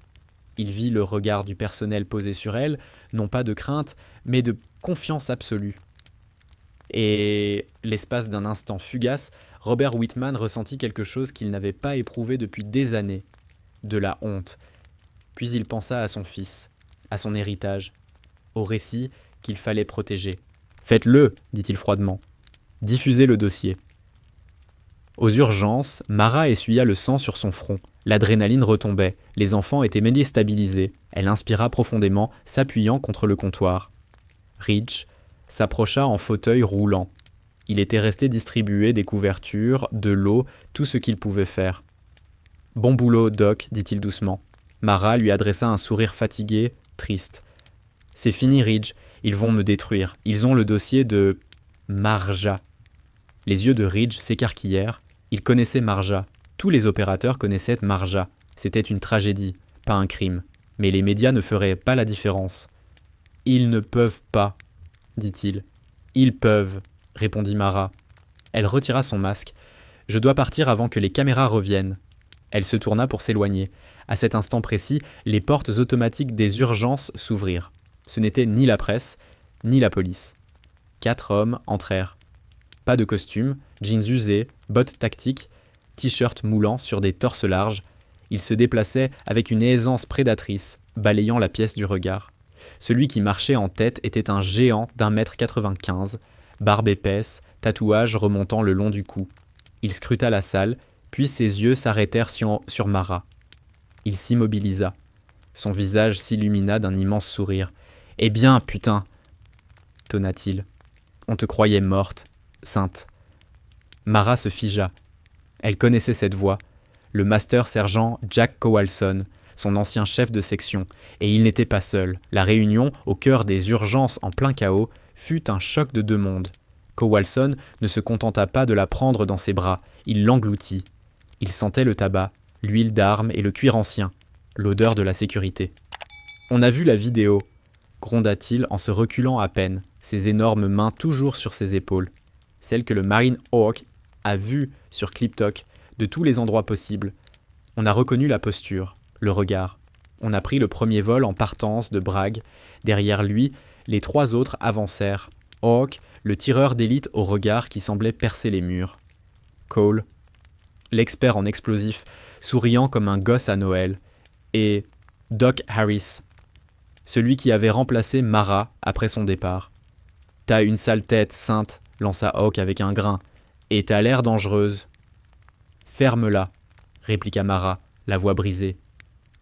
Il vit le regard du personnel posé sur elle, non pas de crainte, mais de confiance absolue. Et l'espace d'un instant fugace, Robert Whitman ressentit quelque chose qu'il n'avait pas éprouvé depuis des années, de la honte. Puis il pensa à son fils, à son héritage, au récit qu'il fallait protéger. « Faites-le », dit-il froidement. « Diffusez le dossier. » Aux urgences, Mara essuya le sang sur son front. L'adrénaline retombait. Les enfants étaient déstabilisés. Elle inspira profondément, s'appuyant contre le comptoir. Ridge s'approcha en fauteuil roulant. Il était resté distribuer des couvertures, de l'eau, tout ce qu'il pouvait faire. « Bon boulot, Doc, » dit-il doucement. Mara lui adressa un sourire fatigué, triste. « C'est fini, Ridge. Ils vont me détruire. Ils ont le dossier de Marja. » Les yeux de Ridge s'écarquillèrent. Il connaissait Marja. Tous les opérateurs connaissaient Marja. C'était une tragédie, pas un crime. Mais les médias ne feraient pas la différence. « Ils ne peuvent pas, » dit-il. « Ils peuvent, » répondit Mara. Elle retira son masque. « Je dois partir avant que les caméras reviennent. » Elle se tourna pour s'éloigner. À cet instant précis, les portes automatiques des urgences s'ouvrirent. Ce n'était ni la presse, ni la police. 4 hommes entrèrent. Pas de costume, jeans usés, bottes tactiques, t-shirts moulants sur des torses larges. Ils se déplaçaient avec une aisance prédatrice, balayant la pièce du regard. Celui qui marchait en tête était un géant d'1,95 m, barbe épaisse, tatouage remontant le long du cou. Il scruta la salle, puis ses yeux s'arrêtèrent sur Mara. Il s'immobilisa. Son visage s'illumina d'un immense sourire. « Eh bien, putain !» tonna-t-il. « On te croyait morte, sainte. » Mara se figea. Elle connaissait cette voix, le master sergent Jack Cowalson, son ancien chef de section, et il n'était pas seul. La réunion, au cœur des urgences en plein chaos, fut un choc de deux mondes. Cowalson ne se contenta pas de la prendre dans ses bras, il l'engloutit. Il sentait le tabac, l'huile d'armes et le cuir ancien, l'odeur de la sécurité. « On a vu la vidéo », gronda-t-il en se reculant à peine, ses énormes mains toujours sur ses épaules. Celle que le Marine Hawk a vue sur Cliptalk, de tous les endroits possibles. On a reconnu la posture, le regard. On a pris le premier vol en partance de Bragg. Derrière lui, les trois autres avancèrent. Hawk, le tireur d'élite au regard qui semblait percer les murs. Cole, l'expert en explosifs, souriant comme un gosse à Noël. Et Doc Harris, celui qui avait remplacé Mara après son départ. « T'as une sale tête, sainte », lança Hawk avec un grain. « Et t'as l'air dangereuse. »« Ferme-la », répliqua Mara, la voix brisée.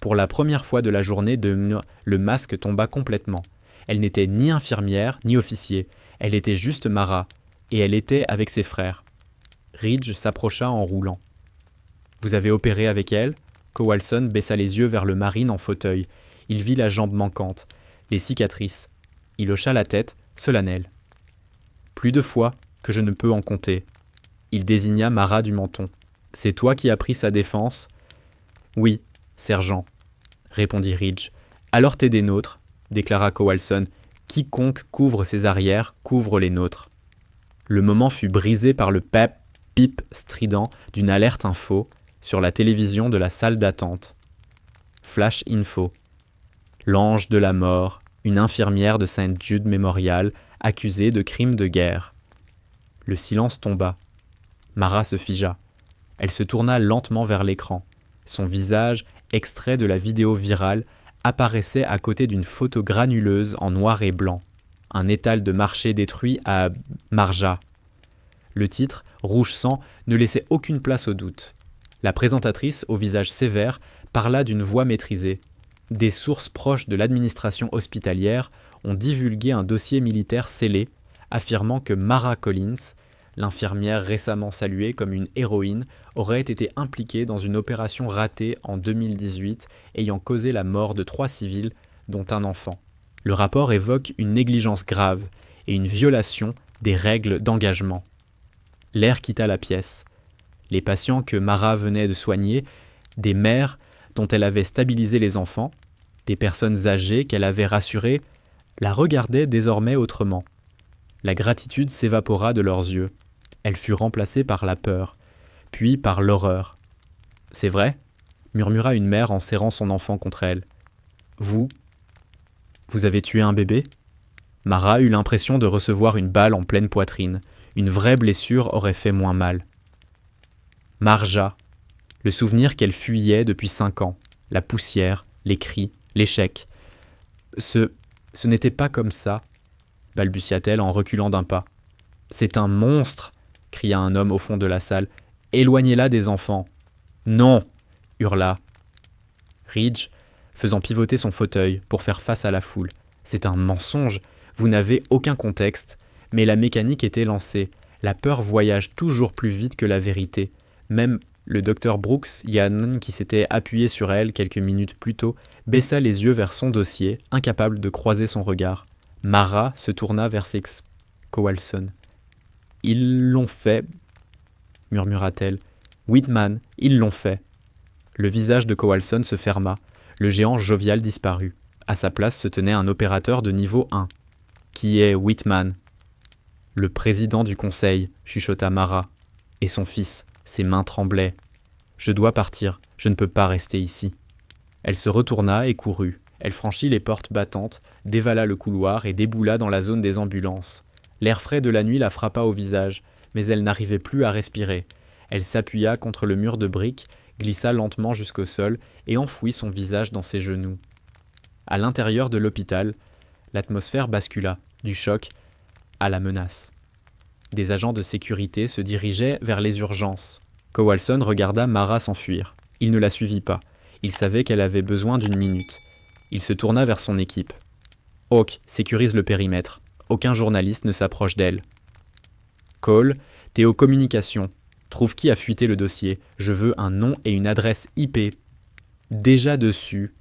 Pour la première fois de la journée, le masque tomba complètement. Elle n'était ni infirmière, ni officier. Elle était juste Mara, et elle était avec ses frères. Ridge s'approcha en roulant. « Vous avez opéré avec elle ?» Cowalson baissa les yeux vers le Marine en fauteuil. Il vit la jambe manquante, les cicatrices. Il hocha la tête, solennel. « Plus de fois que je ne peux en compter. » Il désigna Mara du menton. « C'est toi qui as pris sa défense ?»« Oui, sergent, » répondit Ridge. « Alors t'es des nôtres, » déclara Cowalson. « Quiconque couvre ses arrières couvre les nôtres. » Le moment fut brisé par le pip strident d'une alerte info sur la télévision de la salle d'attente. Flash info. L'ange de la mort, une infirmière de St. Jude Memorial, accusée de crimes de guerre. Le silence tomba. Mara se figea. Elle se tourna lentement vers l'écran. Son visage, extrait de la vidéo virale, apparaissait à côté d'une photo granuleuse en noir et blanc. Un étal de marché détruit à Marja. Le titre, rouge sang, ne laissait aucune place au doute. La présentatrice, au visage sévère, parla d'une voix maîtrisée. Des sources proches de l'administration hospitalière ont divulgué un dossier militaire scellé, affirmant que Mara Collins, l'infirmière récemment saluée comme une héroïne, aurait été impliquée dans une opération ratée en 2018 ayant causé la mort de 3 civils, dont un enfant. Le rapport évoque une négligence grave et une violation des règles d'engagement. L'air quitta la pièce. Les patients que Mara venait de soigner, des mères dont elle avait stabilisé les enfants, des personnes âgées qu'elle avait rassurées, la regardaient désormais autrement. La gratitude s'évapora de leurs yeux. Elle fut remplacée par la peur, puis par l'horreur. « C'est vrai ?» murmura une mère en serrant son enfant contre elle. « Vous avez tué un bébé ?» Mara eut l'impression de recevoir une balle en pleine poitrine. Une vraie blessure aurait fait moins mal. Marja, le souvenir qu'elle fuyait depuis 5 ans, la poussière, les cris, l'échec. Ce n'était pas comme ça, balbutia-t-elle en reculant d'un pas. C'est un monstre, cria un homme au fond de la salle. Éloignez-la des enfants. Non, hurla Ridge, faisant pivoter son fauteuil pour faire face à la foule. C'est un mensonge, vous n'avez aucun contexte. Mais la mécanique était lancée. La peur voyage toujours plus vite que la vérité. Même le docteur Brooks, Yann, qui s'était appuyé sur elle quelques minutes plus tôt, baissa les yeux vers son dossier, incapable de croiser son regard. Mara se tourna vers Six Cowalson. « Ils l'ont fait, » murmura-t-elle. « Whitman, ils l'ont fait. » Le visage de Cowalson se ferma. Le géant jovial disparut. À sa place se tenait un opérateur de niveau 1. « Qui est Whitman ?» « Le président du conseil, » chuchota Mara. Et son fils, ses mains tremblaient. « Je dois partir, je ne peux pas rester ici. » Elle se retourna et courut. Elle franchit les portes battantes, dévala le couloir et déboula dans la zone des ambulances. L'air frais de la nuit la frappa au visage, mais elle n'arrivait plus à respirer. Elle s'appuya contre le mur de briques, glissa lentement jusqu'au sol et enfouit son visage dans ses genoux. À l'intérieur de l'hôpital, l'atmosphère bascula, du choc à la menace. Des agents de sécurité se dirigeaient vers les urgences. Cowalson regarda Mara s'enfuir. Il ne la suivit pas. Il savait qu'elle avait besoin d'1 minute. Il se tourna vers son équipe. Hawk sécurise le périmètre. Aucun journaliste ne s'approche d'elle. Cole, t'es aux communications. Trouve qui a fuité le dossier. Je veux un nom et une adresse IP. Déjà dessus,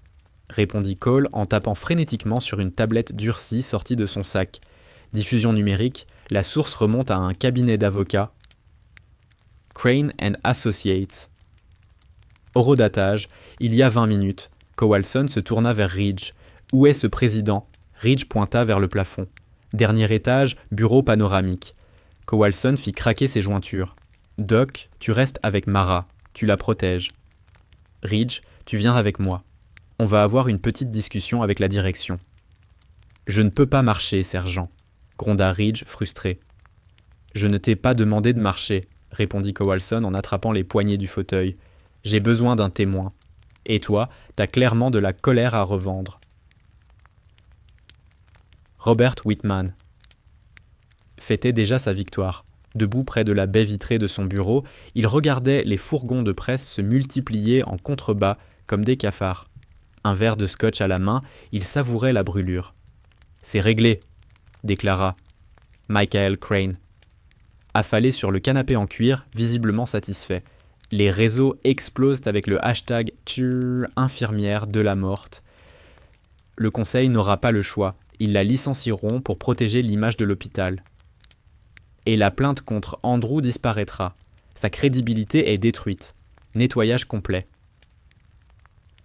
répondit Cole en tapant frénétiquement sur une tablette durcie sortie de son sac. Diffusion numérique, la source remonte à un cabinet d'avocats. Crane and Associates. Horodatage, il y a 20 minutes. Cowalson se tourna vers Ridge. Où est ce président? Ridge pointa vers le plafond. Dernier étage, bureau panoramique. Cowalson fit craquer ses jointures. Doc, tu restes avec Mara. Tu la protèges. Ridge, tu viens avec moi. On va avoir une petite discussion avec la direction. Je ne peux pas marcher, sergent, gronda Ridge, frustré. Je ne t'ai pas demandé de marcher, répondit Cowalson en attrapant les poignées du fauteuil. J'ai besoin d'un témoin. Et toi, t'as clairement de la colère à revendre. Robert Whitman fêtait déjà sa victoire. Debout près de la baie vitrée de son bureau, il regardait les fourgons de presse se multiplier en contrebas comme des cafards. Un verre de scotch à la main, il savourait la brûlure. « C'est réglé », déclara Michael Crane. Affalé sur le canapé en cuir, visiblement satisfait. Les réseaux explosent avec le hashtag infirmière de la morte. Le conseil n'aura pas le choix. Ils la licencieront pour protéger l'image de l'hôpital. Et la plainte contre Andrew disparaîtra. Sa crédibilité est détruite. Nettoyage complet.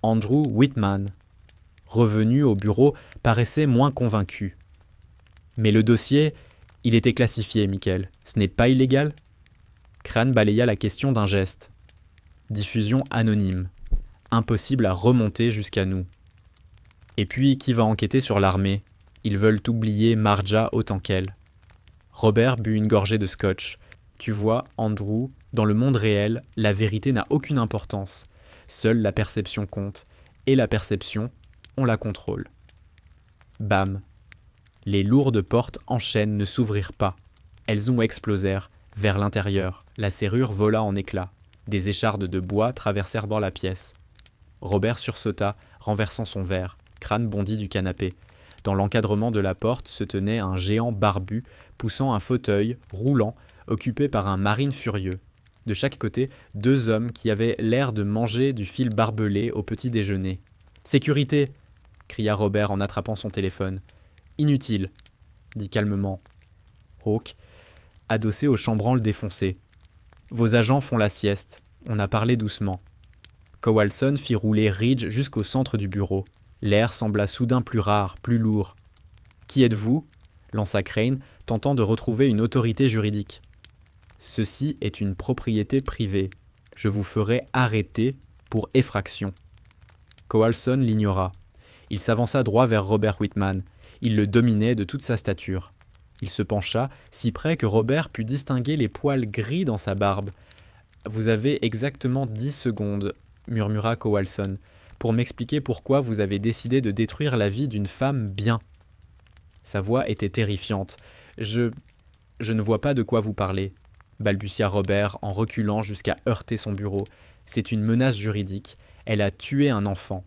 Andrew Whitman, revenu au bureau, paraissait moins convaincu. Mais le dossier, il était classifié, Michael. Ce n'est pas illégal? Crane balaya la question d'un geste. Diffusion anonyme. Impossible à remonter jusqu'à nous. Et puis, qui va enquêter sur l'armée? Ils veulent oublier Marja autant qu'elle. Robert but une gorgée de scotch. Tu vois, Andrew, dans le monde réel, la vérité n'a aucune importance. Seule la perception compte. Et la perception, on la contrôle. Bam. Les lourdes portes en chêne ne s'ouvrirent pas. Elles ont explosé vers l'intérieur. La serrure vola en éclats. Des échardes de bois traversèrent dans la pièce. Robert sursauta, renversant son verre. Crane bondit du canapé. Dans l'encadrement de la porte se tenait un géant barbu, poussant un fauteuil, roulant, occupé par un marine furieux. De chaque côté, 2 hommes qui avaient l'air de manger du fil barbelé au petit déjeuner. « Sécurité !» cria Robert en attrapant son téléphone. « Inutile !» dit calmement Hawk, adossé au chambranle défoncé. « Vos agents font la sieste. On a parlé doucement. » Cowalson fit rouler Ridge jusqu'au centre du bureau. L'air sembla soudain plus rare, plus lourd. « Qui êtes-vous » lança Crane, tentant de retrouver une autorité juridique. « Ceci est une propriété privée. Je vous ferai arrêter pour effraction. » Cowalson l'ignora. Il s'avança droit vers Robert Whitman. Il le dominait de toute sa stature. Il se pencha, si près que Robert put distinguer les poils gris dans sa barbe. « Vous avez exactement 10 secondes, » murmura Cowalson, « pour m'expliquer pourquoi vous avez décidé de détruire la vie d'une femme bien. » Sa voix était terrifiante. « Je ne vois pas de quoi vous parlez, » balbutia Robert en reculant jusqu'à heurter son bureau. « C'est une menace juridique. Elle a tué un enfant.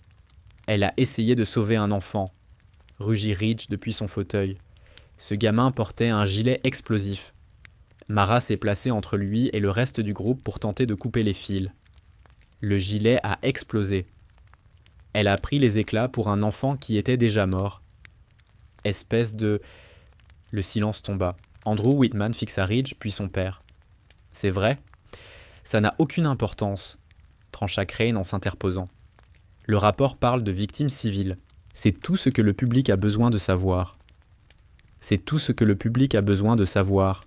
Elle a essayé de sauver un enfant. » Rugit Ridge depuis son fauteuil. Ce gamin portait un gilet explosif. Mara s'est placée entre lui et le reste du groupe pour tenter de couper les fils. Le gilet a explosé. Elle a pris les éclats pour un enfant qui était déjà mort. Espèce de... Le silence tomba. Andrew Whitman fixa Ridge, puis son père. « C'est vrai ? Ça n'a aucune importance, » trancha Crane en s'interposant. « Le rapport parle de victimes civiles. C'est tout ce que le public a besoin de savoir. » C'est tout ce que le public a besoin de savoir,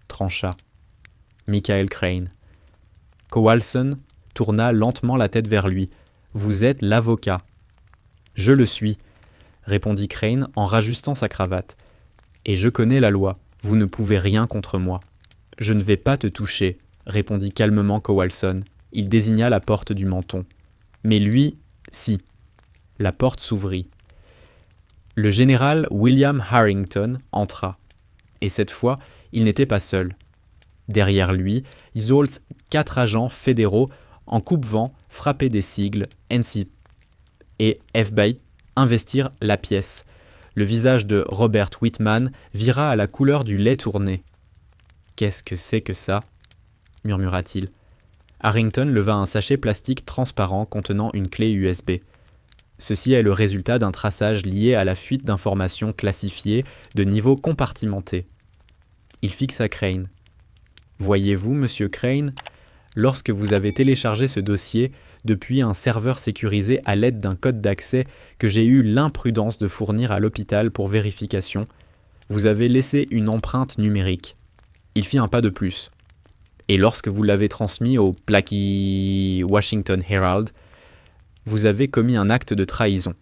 trancha Michael Crane. Cowalson tourna lentement la tête vers lui. « Vous êtes l'avocat. »« Je le suis, » répondit Crane en rajustant sa cravate. « Et je connais la loi. Vous ne pouvez rien contre moi. »« Je ne vais pas te toucher, » répondit calmement Cowalson. Il désigna la porte du menton. « Mais lui, si. » La porte s'ouvrit. Le général William Harrington entra. Et cette fois, il n'était pas seul. Derrière lui, Isolts 4 agents fédéraux en coupe-vent frappaient des sigles NC et FBI investir la pièce. Le visage de Robert Whitman vira à la couleur du lait tourné. « Qu'est-ce que c'est que ça ?» murmura-t-il. Harrington leva un sachet plastique transparent contenant une clé USB. Ceci est le résultat d'un traçage lié à la fuite d'informations classifiées de niveau compartimenté. Il fixa Crane. « Voyez-vous, monsieur Crane, lorsque vous avez téléchargé ce dossier depuis un serveur sécurisé à l'aide d'un code d'accès que j'ai eu l'imprudence de fournir à l'hôpital pour vérification, vous avez laissé une empreinte numérique. » Il fit un pas de plus. « Et lorsque vous l'avez transmis au Blackie Washington Herald, vous avez commis un acte de trahison.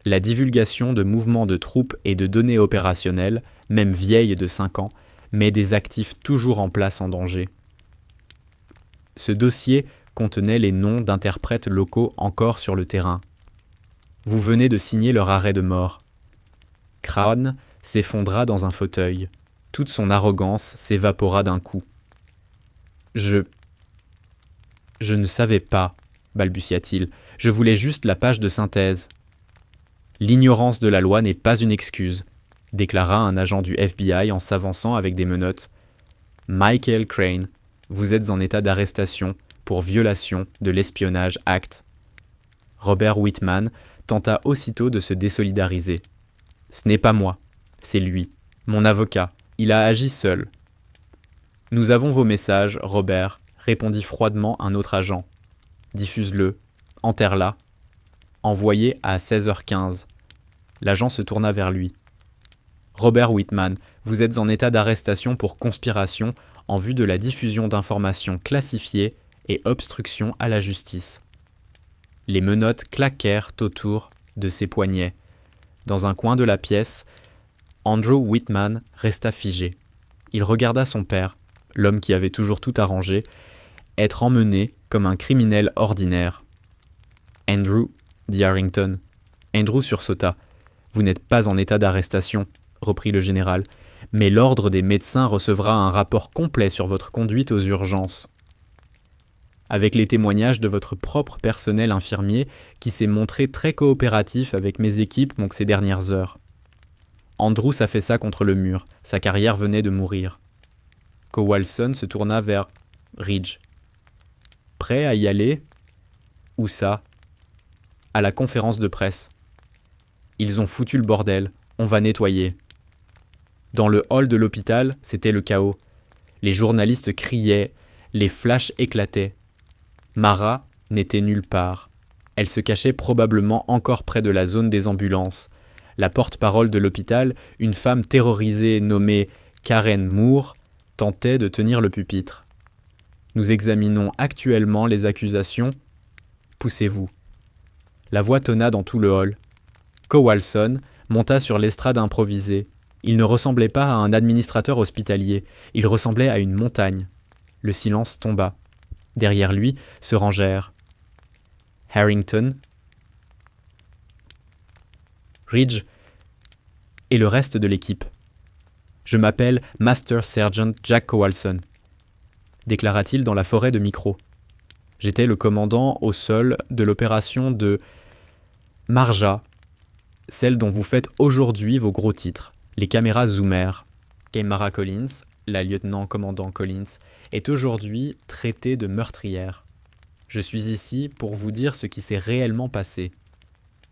La divulgation de mouvements de troupes et de données opérationnelles, même vieilles de 5 ans, met des actifs toujours en place en danger. » Ce dossier contenait les noms d'interprètes locaux encore sur le terrain. Vous venez de signer leur arrêt de mort. Crane s'effondra dans un fauteuil. Toute son arrogance s'évapora d'un coup. Je ne savais pas, balbutia-t-il. Je voulais juste la page de synthèse. L'ignorance de la loi n'est pas une excuse, déclara un agent du FBI en s'avançant avec des menottes. Michael Crane, vous êtes en état d'arrestation pour violation de l'Espionnage Act. Robert Whitman tenta aussitôt de se désolidariser. Ce n'est pas moi, c'est lui, mon avocat, il a agi seul. Nous avons vos messages, Robert, répondit froidement un autre agent. Diffuse-le, enterre-la. Envoyé à 16h15. L'agent se tourna vers lui. Robert Whitman, vous êtes en état d'arrestation pour conspiration en vue de la diffusion d'informations classifiées et obstruction à la justice. Les menottes claquèrent autour de ses poignets. Dans un coin de la pièce, Andrew Whitman resta figé. Il regarda son père, l'homme qui avait toujours tout arrangé, être emmené comme un criminel ordinaire. « Andrew, dit Harrington. Andrew sursauta. « Vous n'êtes pas en état d'arrestation, reprit le général, mais l'ordre des médecins recevra un rapport complet sur votre conduite aux urgences. Avec les témoignages de votre propre personnel infirmier qui s'est montré très coopératif avec mes équipes donc ces dernières heures. Andrew s'affaissa contre le mur, sa carrière venait de mourir. Cowalson se tourna vers Ridge. « Prêt à y aller ? » ?»« Où ça ? » ?»« À la conférence de presse. »« Ils ont foutu le bordel, on va nettoyer. » Dans le hall de l'hôpital, c'était le chaos. Les journalistes criaient, les flashs éclataient. Mara n'était nulle part. Elle se cachait probablement encore près de la zone des ambulances. La porte-parole de l'hôpital, une femme terrorisée nommée Karen Moore, tentait de tenir le pupitre. « Nous examinons actuellement les accusations. Poussez-vous. » La voix tonna dans tout le hall. Cowalson monta sur l'estrade improvisée. Il ne ressemblait pas à un administrateur hospitalier, il ressemblait à une montagne. Le silence tomba. Derrière lui se rangèrent Harrington, Ridge et le reste de l'équipe. « Je m'appelle Master Sergeant Jack Cowalson », déclara-t-il dans la forêt de micros. « J'étais le commandant au sol de l'opération de Marja, celle dont vous faites aujourd'hui vos gros titres. Les caméras zoomèrent. Mara Collins, la lieutenant-commandant Collins, est aujourd'hui traitée de meurtrière. Je suis ici pour vous dire ce qui s'est réellement passé. »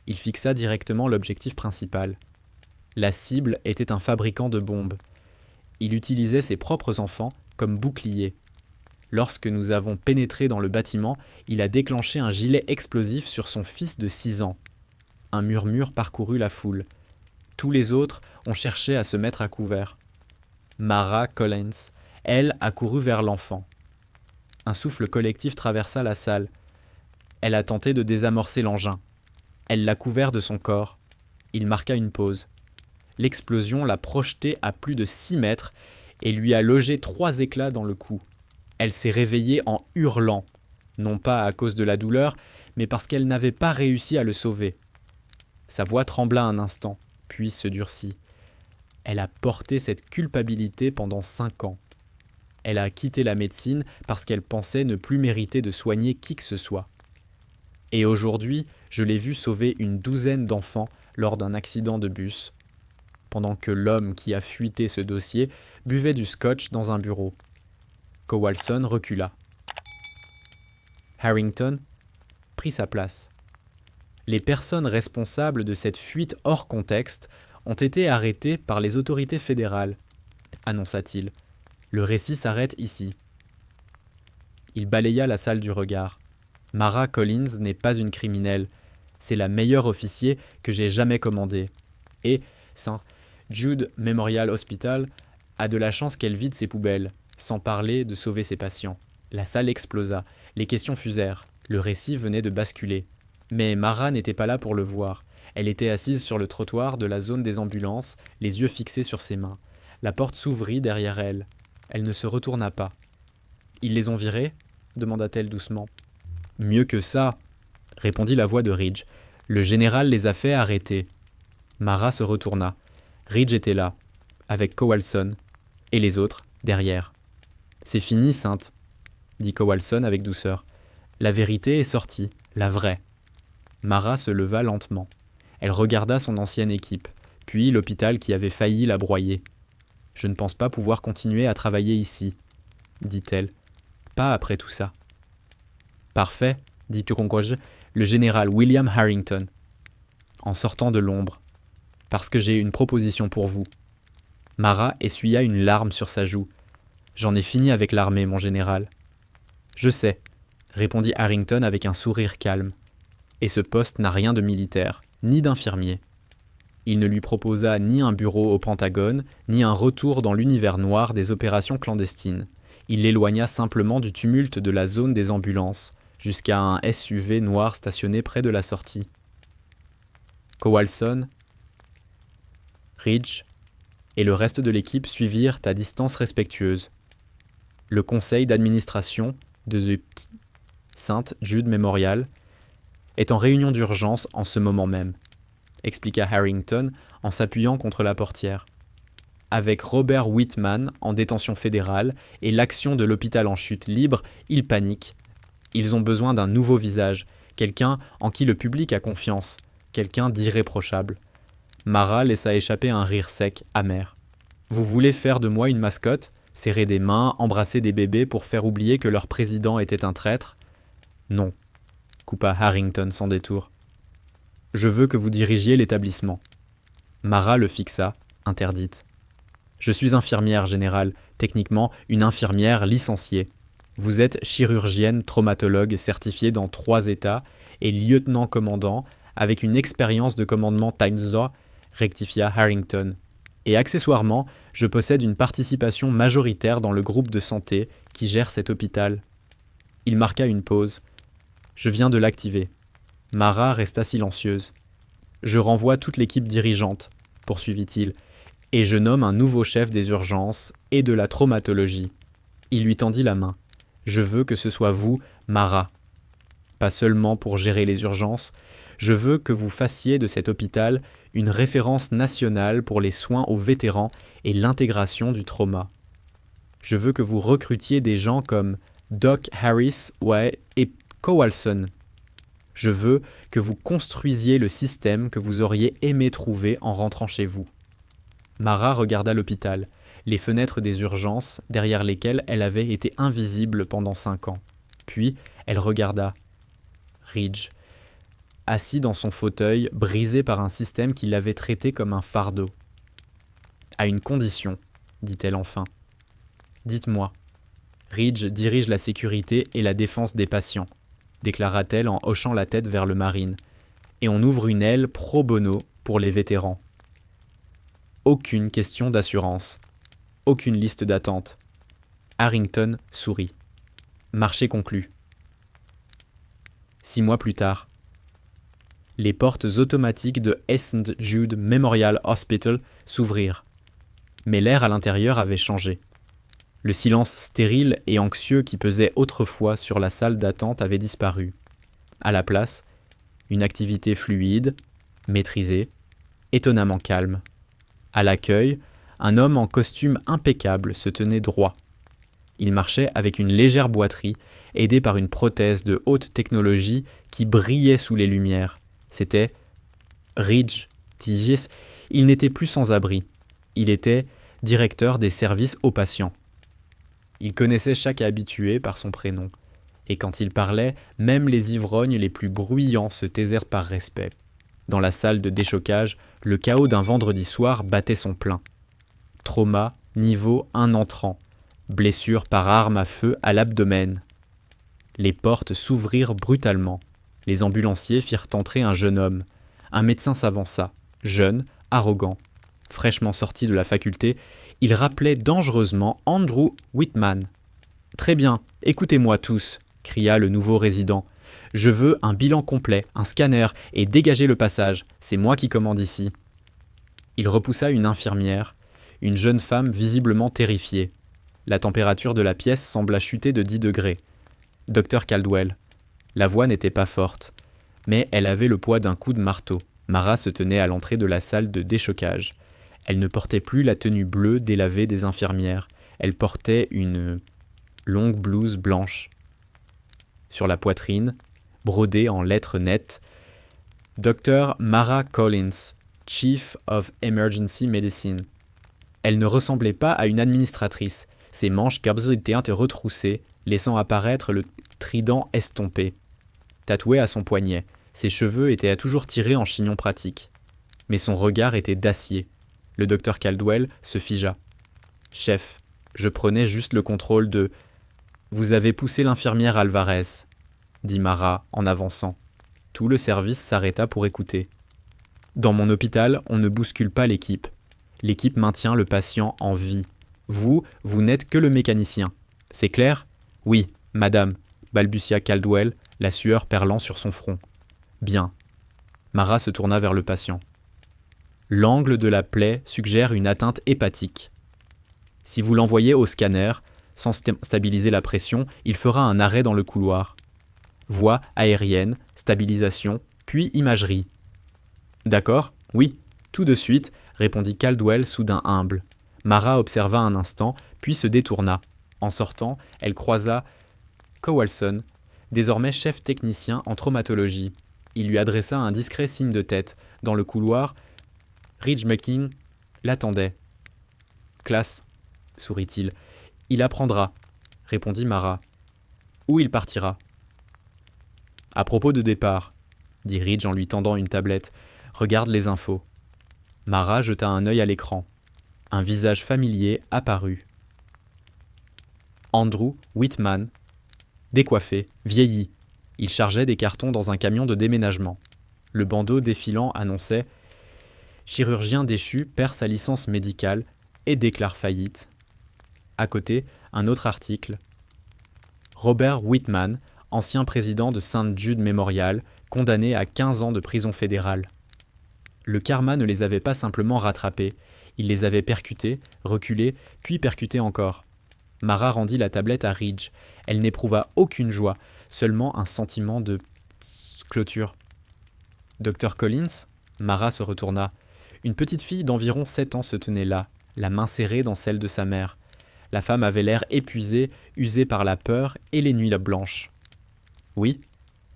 Il fixa directement l'objectif principal. La cible était un fabricant de bombes. Il utilisait ses propres enfants comme boucliers. Lorsque nous avons pénétré dans le bâtiment, il a déclenché un gilet explosif sur son fils de 6 ans. Un murmure parcourut la foule. Tous les autres ont cherché à se mettre à couvert. Mara Collins, elle, a couru vers l'enfant. Un souffle collectif traversa la salle. Elle a tenté de désamorcer l'engin. Elle l'a couvert de son corps. Il marqua une pause. L'explosion l'a projeté à plus de 6 mètres et lui a logé 3 éclats dans le cou. Elle s'est réveillée en hurlant, non pas à cause de la douleur, mais parce qu'elle n'avait pas réussi à le sauver. Sa voix trembla un instant, puis se durcit. Elle a porté cette culpabilité pendant 5 ans. Elle a quitté la médecine parce qu'elle pensait ne plus mériter de soigner qui que ce soit. Et aujourd'hui, je l'ai vue sauver une douzaine d'enfants lors d'un accident de bus, pendant que l'homme qui a fuité ce dossier buvait du scotch dans un bureau. Kowalson recula. Harrington prit sa place. Les personnes responsables de cette fuite hors contexte ont été arrêtées par les autorités fédérales, annonça-t-il. Le récit s'arrête ici. Il balaya la salle du regard. Mara Collins n'est pas une criminelle. C'est la meilleure officier que j'ai jamais commandée. Et St. Jude Memorial Hospital a de la chance qu'elle vide ses poubelles, sans parler de sauver ses patients. La salle explosa. Les questions fusèrent. Le récit venait de basculer. Mais Mara n'était pas là pour le voir. Elle était assise sur le trottoir de la zone des ambulances, les yeux fixés sur ses mains. La porte s'ouvrit derrière elle. Elle ne se retourna pas. « Ils les ont virés ?» demanda-t-elle doucement. « Mieux que ça, » répondit la voix de Ridge. « Le général les a fait arrêter. » Mara se retourna. Ridge était là, avec Kowalson, et les autres, derrière. « C'est fini, Sainte, » dit Kowalson avec douceur. « La vérité est sortie, la vraie. » Mara se leva lentement. Elle regarda son ancienne équipe, puis l'hôpital qui avait failli la broyer. « Je ne pense pas pouvoir continuer à travailler ici, » dit-elle. « Pas après tout ça. »« Parfait, » dit Turonkwaj, le général William Harrington, en sortant de l'ombre, « parce que j'ai une proposition pour vous. » Mara essuya une larme sur sa joue. « J'en ai fini avec l'armée, mon général. »« Je sais, » répondit Harrington avec un sourire calme. Et ce poste n'a rien de militaire, ni d'infirmier. Il ne lui proposa ni un bureau au Pentagone, ni un retour dans l'univers noir des opérations clandestines. Il l'éloigna simplement du tumulte de la zone des ambulances, jusqu'à un SUV noir stationné près de la sortie. Kowalson, Ridge et le reste de l'équipe suivirent à distance respectueuse. Le conseil d'administration de The St. Jude Memorial est en réunion d'urgence en ce moment même, expliqua Harrington en s'appuyant contre la portière. Avec Robert Whitman en détention fédérale et l'action de l'hôpital en chute libre, ils paniquent. Ils ont besoin d'un nouveau visage, quelqu'un en qui le public a confiance, quelqu'un d'irréprochable. Mara laissa échapper un rire sec, amer. « Vous voulez faire de moi une mascotte, serrer des mains, embrasser des bébés pour faire oublier que leur président était un traître ? Non, coupa Harrington sans détour. Je veux que vous dirigiez l'établissement. Mara le fixa, interdite. Je suis infirmière générale, techniquement une infirmière licenciée. Vous êtes chirurgienne traumatologue certifiée dans 3 États et lieutenant-commandant avec une expérience de commandement Times 2, rectifia Harrington. Et accessoirement, je possède une participation majoritaire dans le groupe de santé qui gère cet hôpital. Il marqua une pause. Je viens de l'activer. Mara resta silencieuse. Je renvoie toute l'équipe dirigeante, poursuivit-il, et je nomme un nouveau chef des urgences et de la traumatologie. Il lui tendit la main. Je veux que ce soit vous, Mara. Pas seulement pour gérer les urgences, je veux que vous fassiez de cet hôpital une référence nationale pour les soins aux vétérans et l'intégration du trauma. Je veux que vous recrutiez des gens comme Doc Harris et Kowalson. Je veux que vous construisiez le système que vous auriez aimé trouver en rentrant chez vous. Mara regarda l'hôpital, les fenêtres des urgences derrière lesquelles elle avait été invisible pendant 5 ans. Puis, elle regarda Ridge, assis dans son fauteuil, brisé par un système qui l'avait traité comme un fardeau. « À une condition, » dit-elle enfin. « Dites-moi. » Ridge dirige la sécurité et la défense des patients, déclara-t-elle en hochant la tête vers le Marine. Et on ouvre une aile pro bono pour les vétérans. Aucune question d'assurance. Aucune liste d'attente. Harrington sourit. Marché conclu. 6 mois plus tard. Les portes automatiques de St. Jude Memorial Hospital s'ouvrirent. Mais l'air à l'intérieur avait changé. Le silence stérile et anxieux qui pesait autrefois sur la salle d'attente avait disparu. À la place, une activité fluide, maîtrisée, étonnamment calme. À l'accueil, un homme en costume impeccable se tenait droit. Il marchait avec une légère boiterie, aidé par une prothèse de haute technologie qui brillait sous les lumières. C'était Ridge litigious, il n'était plus sans abri. Il était directeur des services aux patients. Il connaissait chaque habitué par son prénom. Et quand il parlait, même les ivrognes les plus bruyants se taisèrent par respect. Dans la salle de déchocage, le chaos d'un vendredi soir battait son plein. Trauma, niveau 1 entrant. Blessure par arme à feu à l'abdomen. Les portes s'ouvrirent brutalement. Les ambulanciers firent entrer un jeune homme. Un médecin s'avança, jeune, arrogant. Fraîchement sorti de la faculté, il rappelait dangereusement Andrew Whitman. « Très bien, écoutez-moi tous », cria le nouveau résident. « Je veux un bilan complet, un scanner, et dégagez le passage. C'est moi qui commande ici. » Il repoussa une infirmière, une jeune femme visiblement terrifiée. La température de la pièce sembla chuter de 10 degrés. Dr Caldwell. La voix n'était pas forte, mais elle avait le poids d'un coup de marteau. Mara se tenait à l'entrée de la salle de déchocage. Elle ne portait plus la tenue bleue délavée des infirmières. Elle portait une longue blouse blanche. Sur la poitrine, brodée en lettres nettes, Dr Mara Collins, Chief of Emergency Medicine. Elle ne ressemblait pas à une administratrice. Ses manches étaient retroussées, laissant apparaître le trident estompé. Tatoué à son poignet, ses cheveux étaient toujours tirés en chignon pratique. Mais son regard était d'acier. Le docteur Caldwell se figea. « Chef, je prenais juste le contrôle de... »« Vous avez poussé l'infirmière Alvarez, » dit Mara en avançant. Tout le service s'arrêta pour écouter. « Dans mon hôpital, on ne bouscule pas l'équipe. L'équipe maintient le patient en vie. Vous n'êtes que le mécanicien. C'est clair ? » ?»« Oui, madame, » balbutia Caldwell, la sueur perlant sur son front. « Bien. » Mara se tourna vers le patient. L'angle de la plaie suggère une atteinte hépatique. Si vous l'envoyez au scanner, sans stabiliser la pression, il fera un arrêt dans le couloir. Voie aérienne, stabilisation, puis imagerie. D'accord ? Oui, tout de suite, répondit Caldwell soudain humble. Mara observa un instant, puis se détourna. En sortant, elle croisa Cowalson, désormais chef technicien en traumatologie. Il lui adressa un discret signe de tête. Dans le couloir, Ridge McKing l'attendait. « Classe, » sourit-il. « Il apprendra, » répondit Mara. « Où il partira ?»« À propos de départ, » dit Ridge en lui tendant une tablette. « Regarde les infos. » Mara jeta un œil à l'écran. Un visage familier apparut. Andrew Whitman, décoiffé, vieilli. Il chargeait des cartons dans un camion de déménagement. Le bandeau défilant annonçait « Chirurgien déchu perd sa licence médicale et déclare faillite. » À côté, un autre article. Robert Whitman, ancien président de St. Jude Memorial, condamné à 15 ans de prison fédérale. Le karma ne les avait pas simplement rattrapés, il les avait percutés, reculés, puis percutés encore. Mara rendit la tablette à Ridge. Elle n'éprouva aucune joie, seulement un sentiment de clôture. « Dr Collins ?» Mara se retourna. Une petite fille d'environ 7 ans se tenait là, la main serrée dans celle de sa mère. La femme avait l'air épuisée, usée par la peur et les nuits blanches. « Oui ?»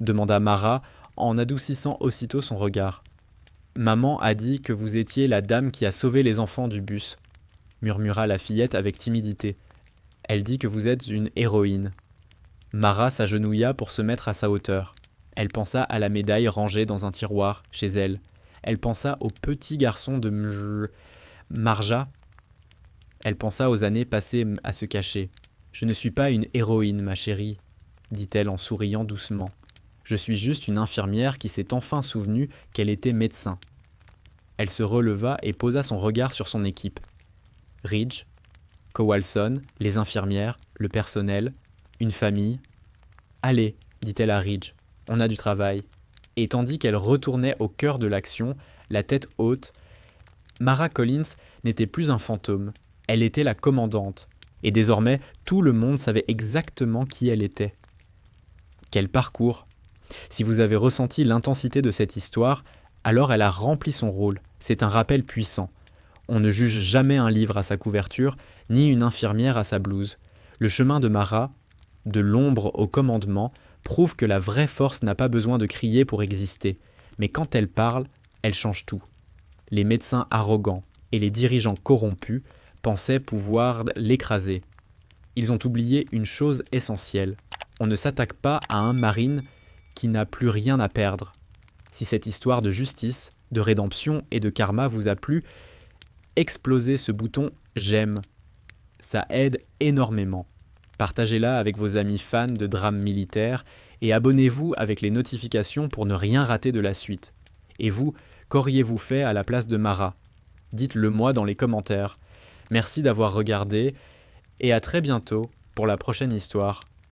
demanda Mara en adoucissant aussitôt son regard. « Maman a dit que vous étiez la dame qui a sauvé les enfants du bus, » murmura la fillette avec timidité. « Elle dit que vous êtes une héroïne. » Mara s'agenouilla pour se mettre à sa hauteur. Elle pensa à la médaille rangée dans un tiroir chez elle. Elle pensa au petit garçon de Marja. Elle pensa aux années passées à se cacher. « Je ne suis pas une héroïne, ma chérie, » dit-elle en souriant doucement. « Je suis juste une infirmière qui s'est enfin souvenue qu'elle était médecin. » Elle se releva et posa son regard sur son équipe. Ridge, Cowalson, les infirmières, le personnel, une famille. « Allez, » dit-elle à Ridge, « on a du travail. » Et tandis qu'elle retournait au cœur de l'action, la tête haute, Mara Collins n'était plus un fantôme. Elle était la commandante. Et désormais, tout le monde savait exactement qui elle était. Quel parcours! Si vous avez ressenti l'intensité de cette histoire, alors elle a rempli son rôle. C'est un rappel puissant. On ne juge jamais un livre à sa couverture, ni une infirmière à sa blouse. Le chemin de Mara, de l'ombre au commandement, prouve que la vraie force n'a pas besoin de crier pour exister. Mais quand elle parle, elle change tout. Les médecins arrogants et les dirigeants corrompus pensaient pouvoir l'écraser. Ils ont oublié une chose essentielle. On ne s'attaque pas à un marine qui n'a plus rien à perdre. Si cette histoire de justice, de rédemption et de karma vous a plu, explosez ce bouton « J'aime ». Ça aide énormément. Partagez-la avec vos amis fans de drames militaires et abonnez-vous avec les notifications pour ne rien rater de la suite. Et vous, qu'auriez-vous fait à la place de Mara ? Dites-le moi dans les commentaires. Merci d'avoir regardé et à très bientôt pour la prochaine histoire.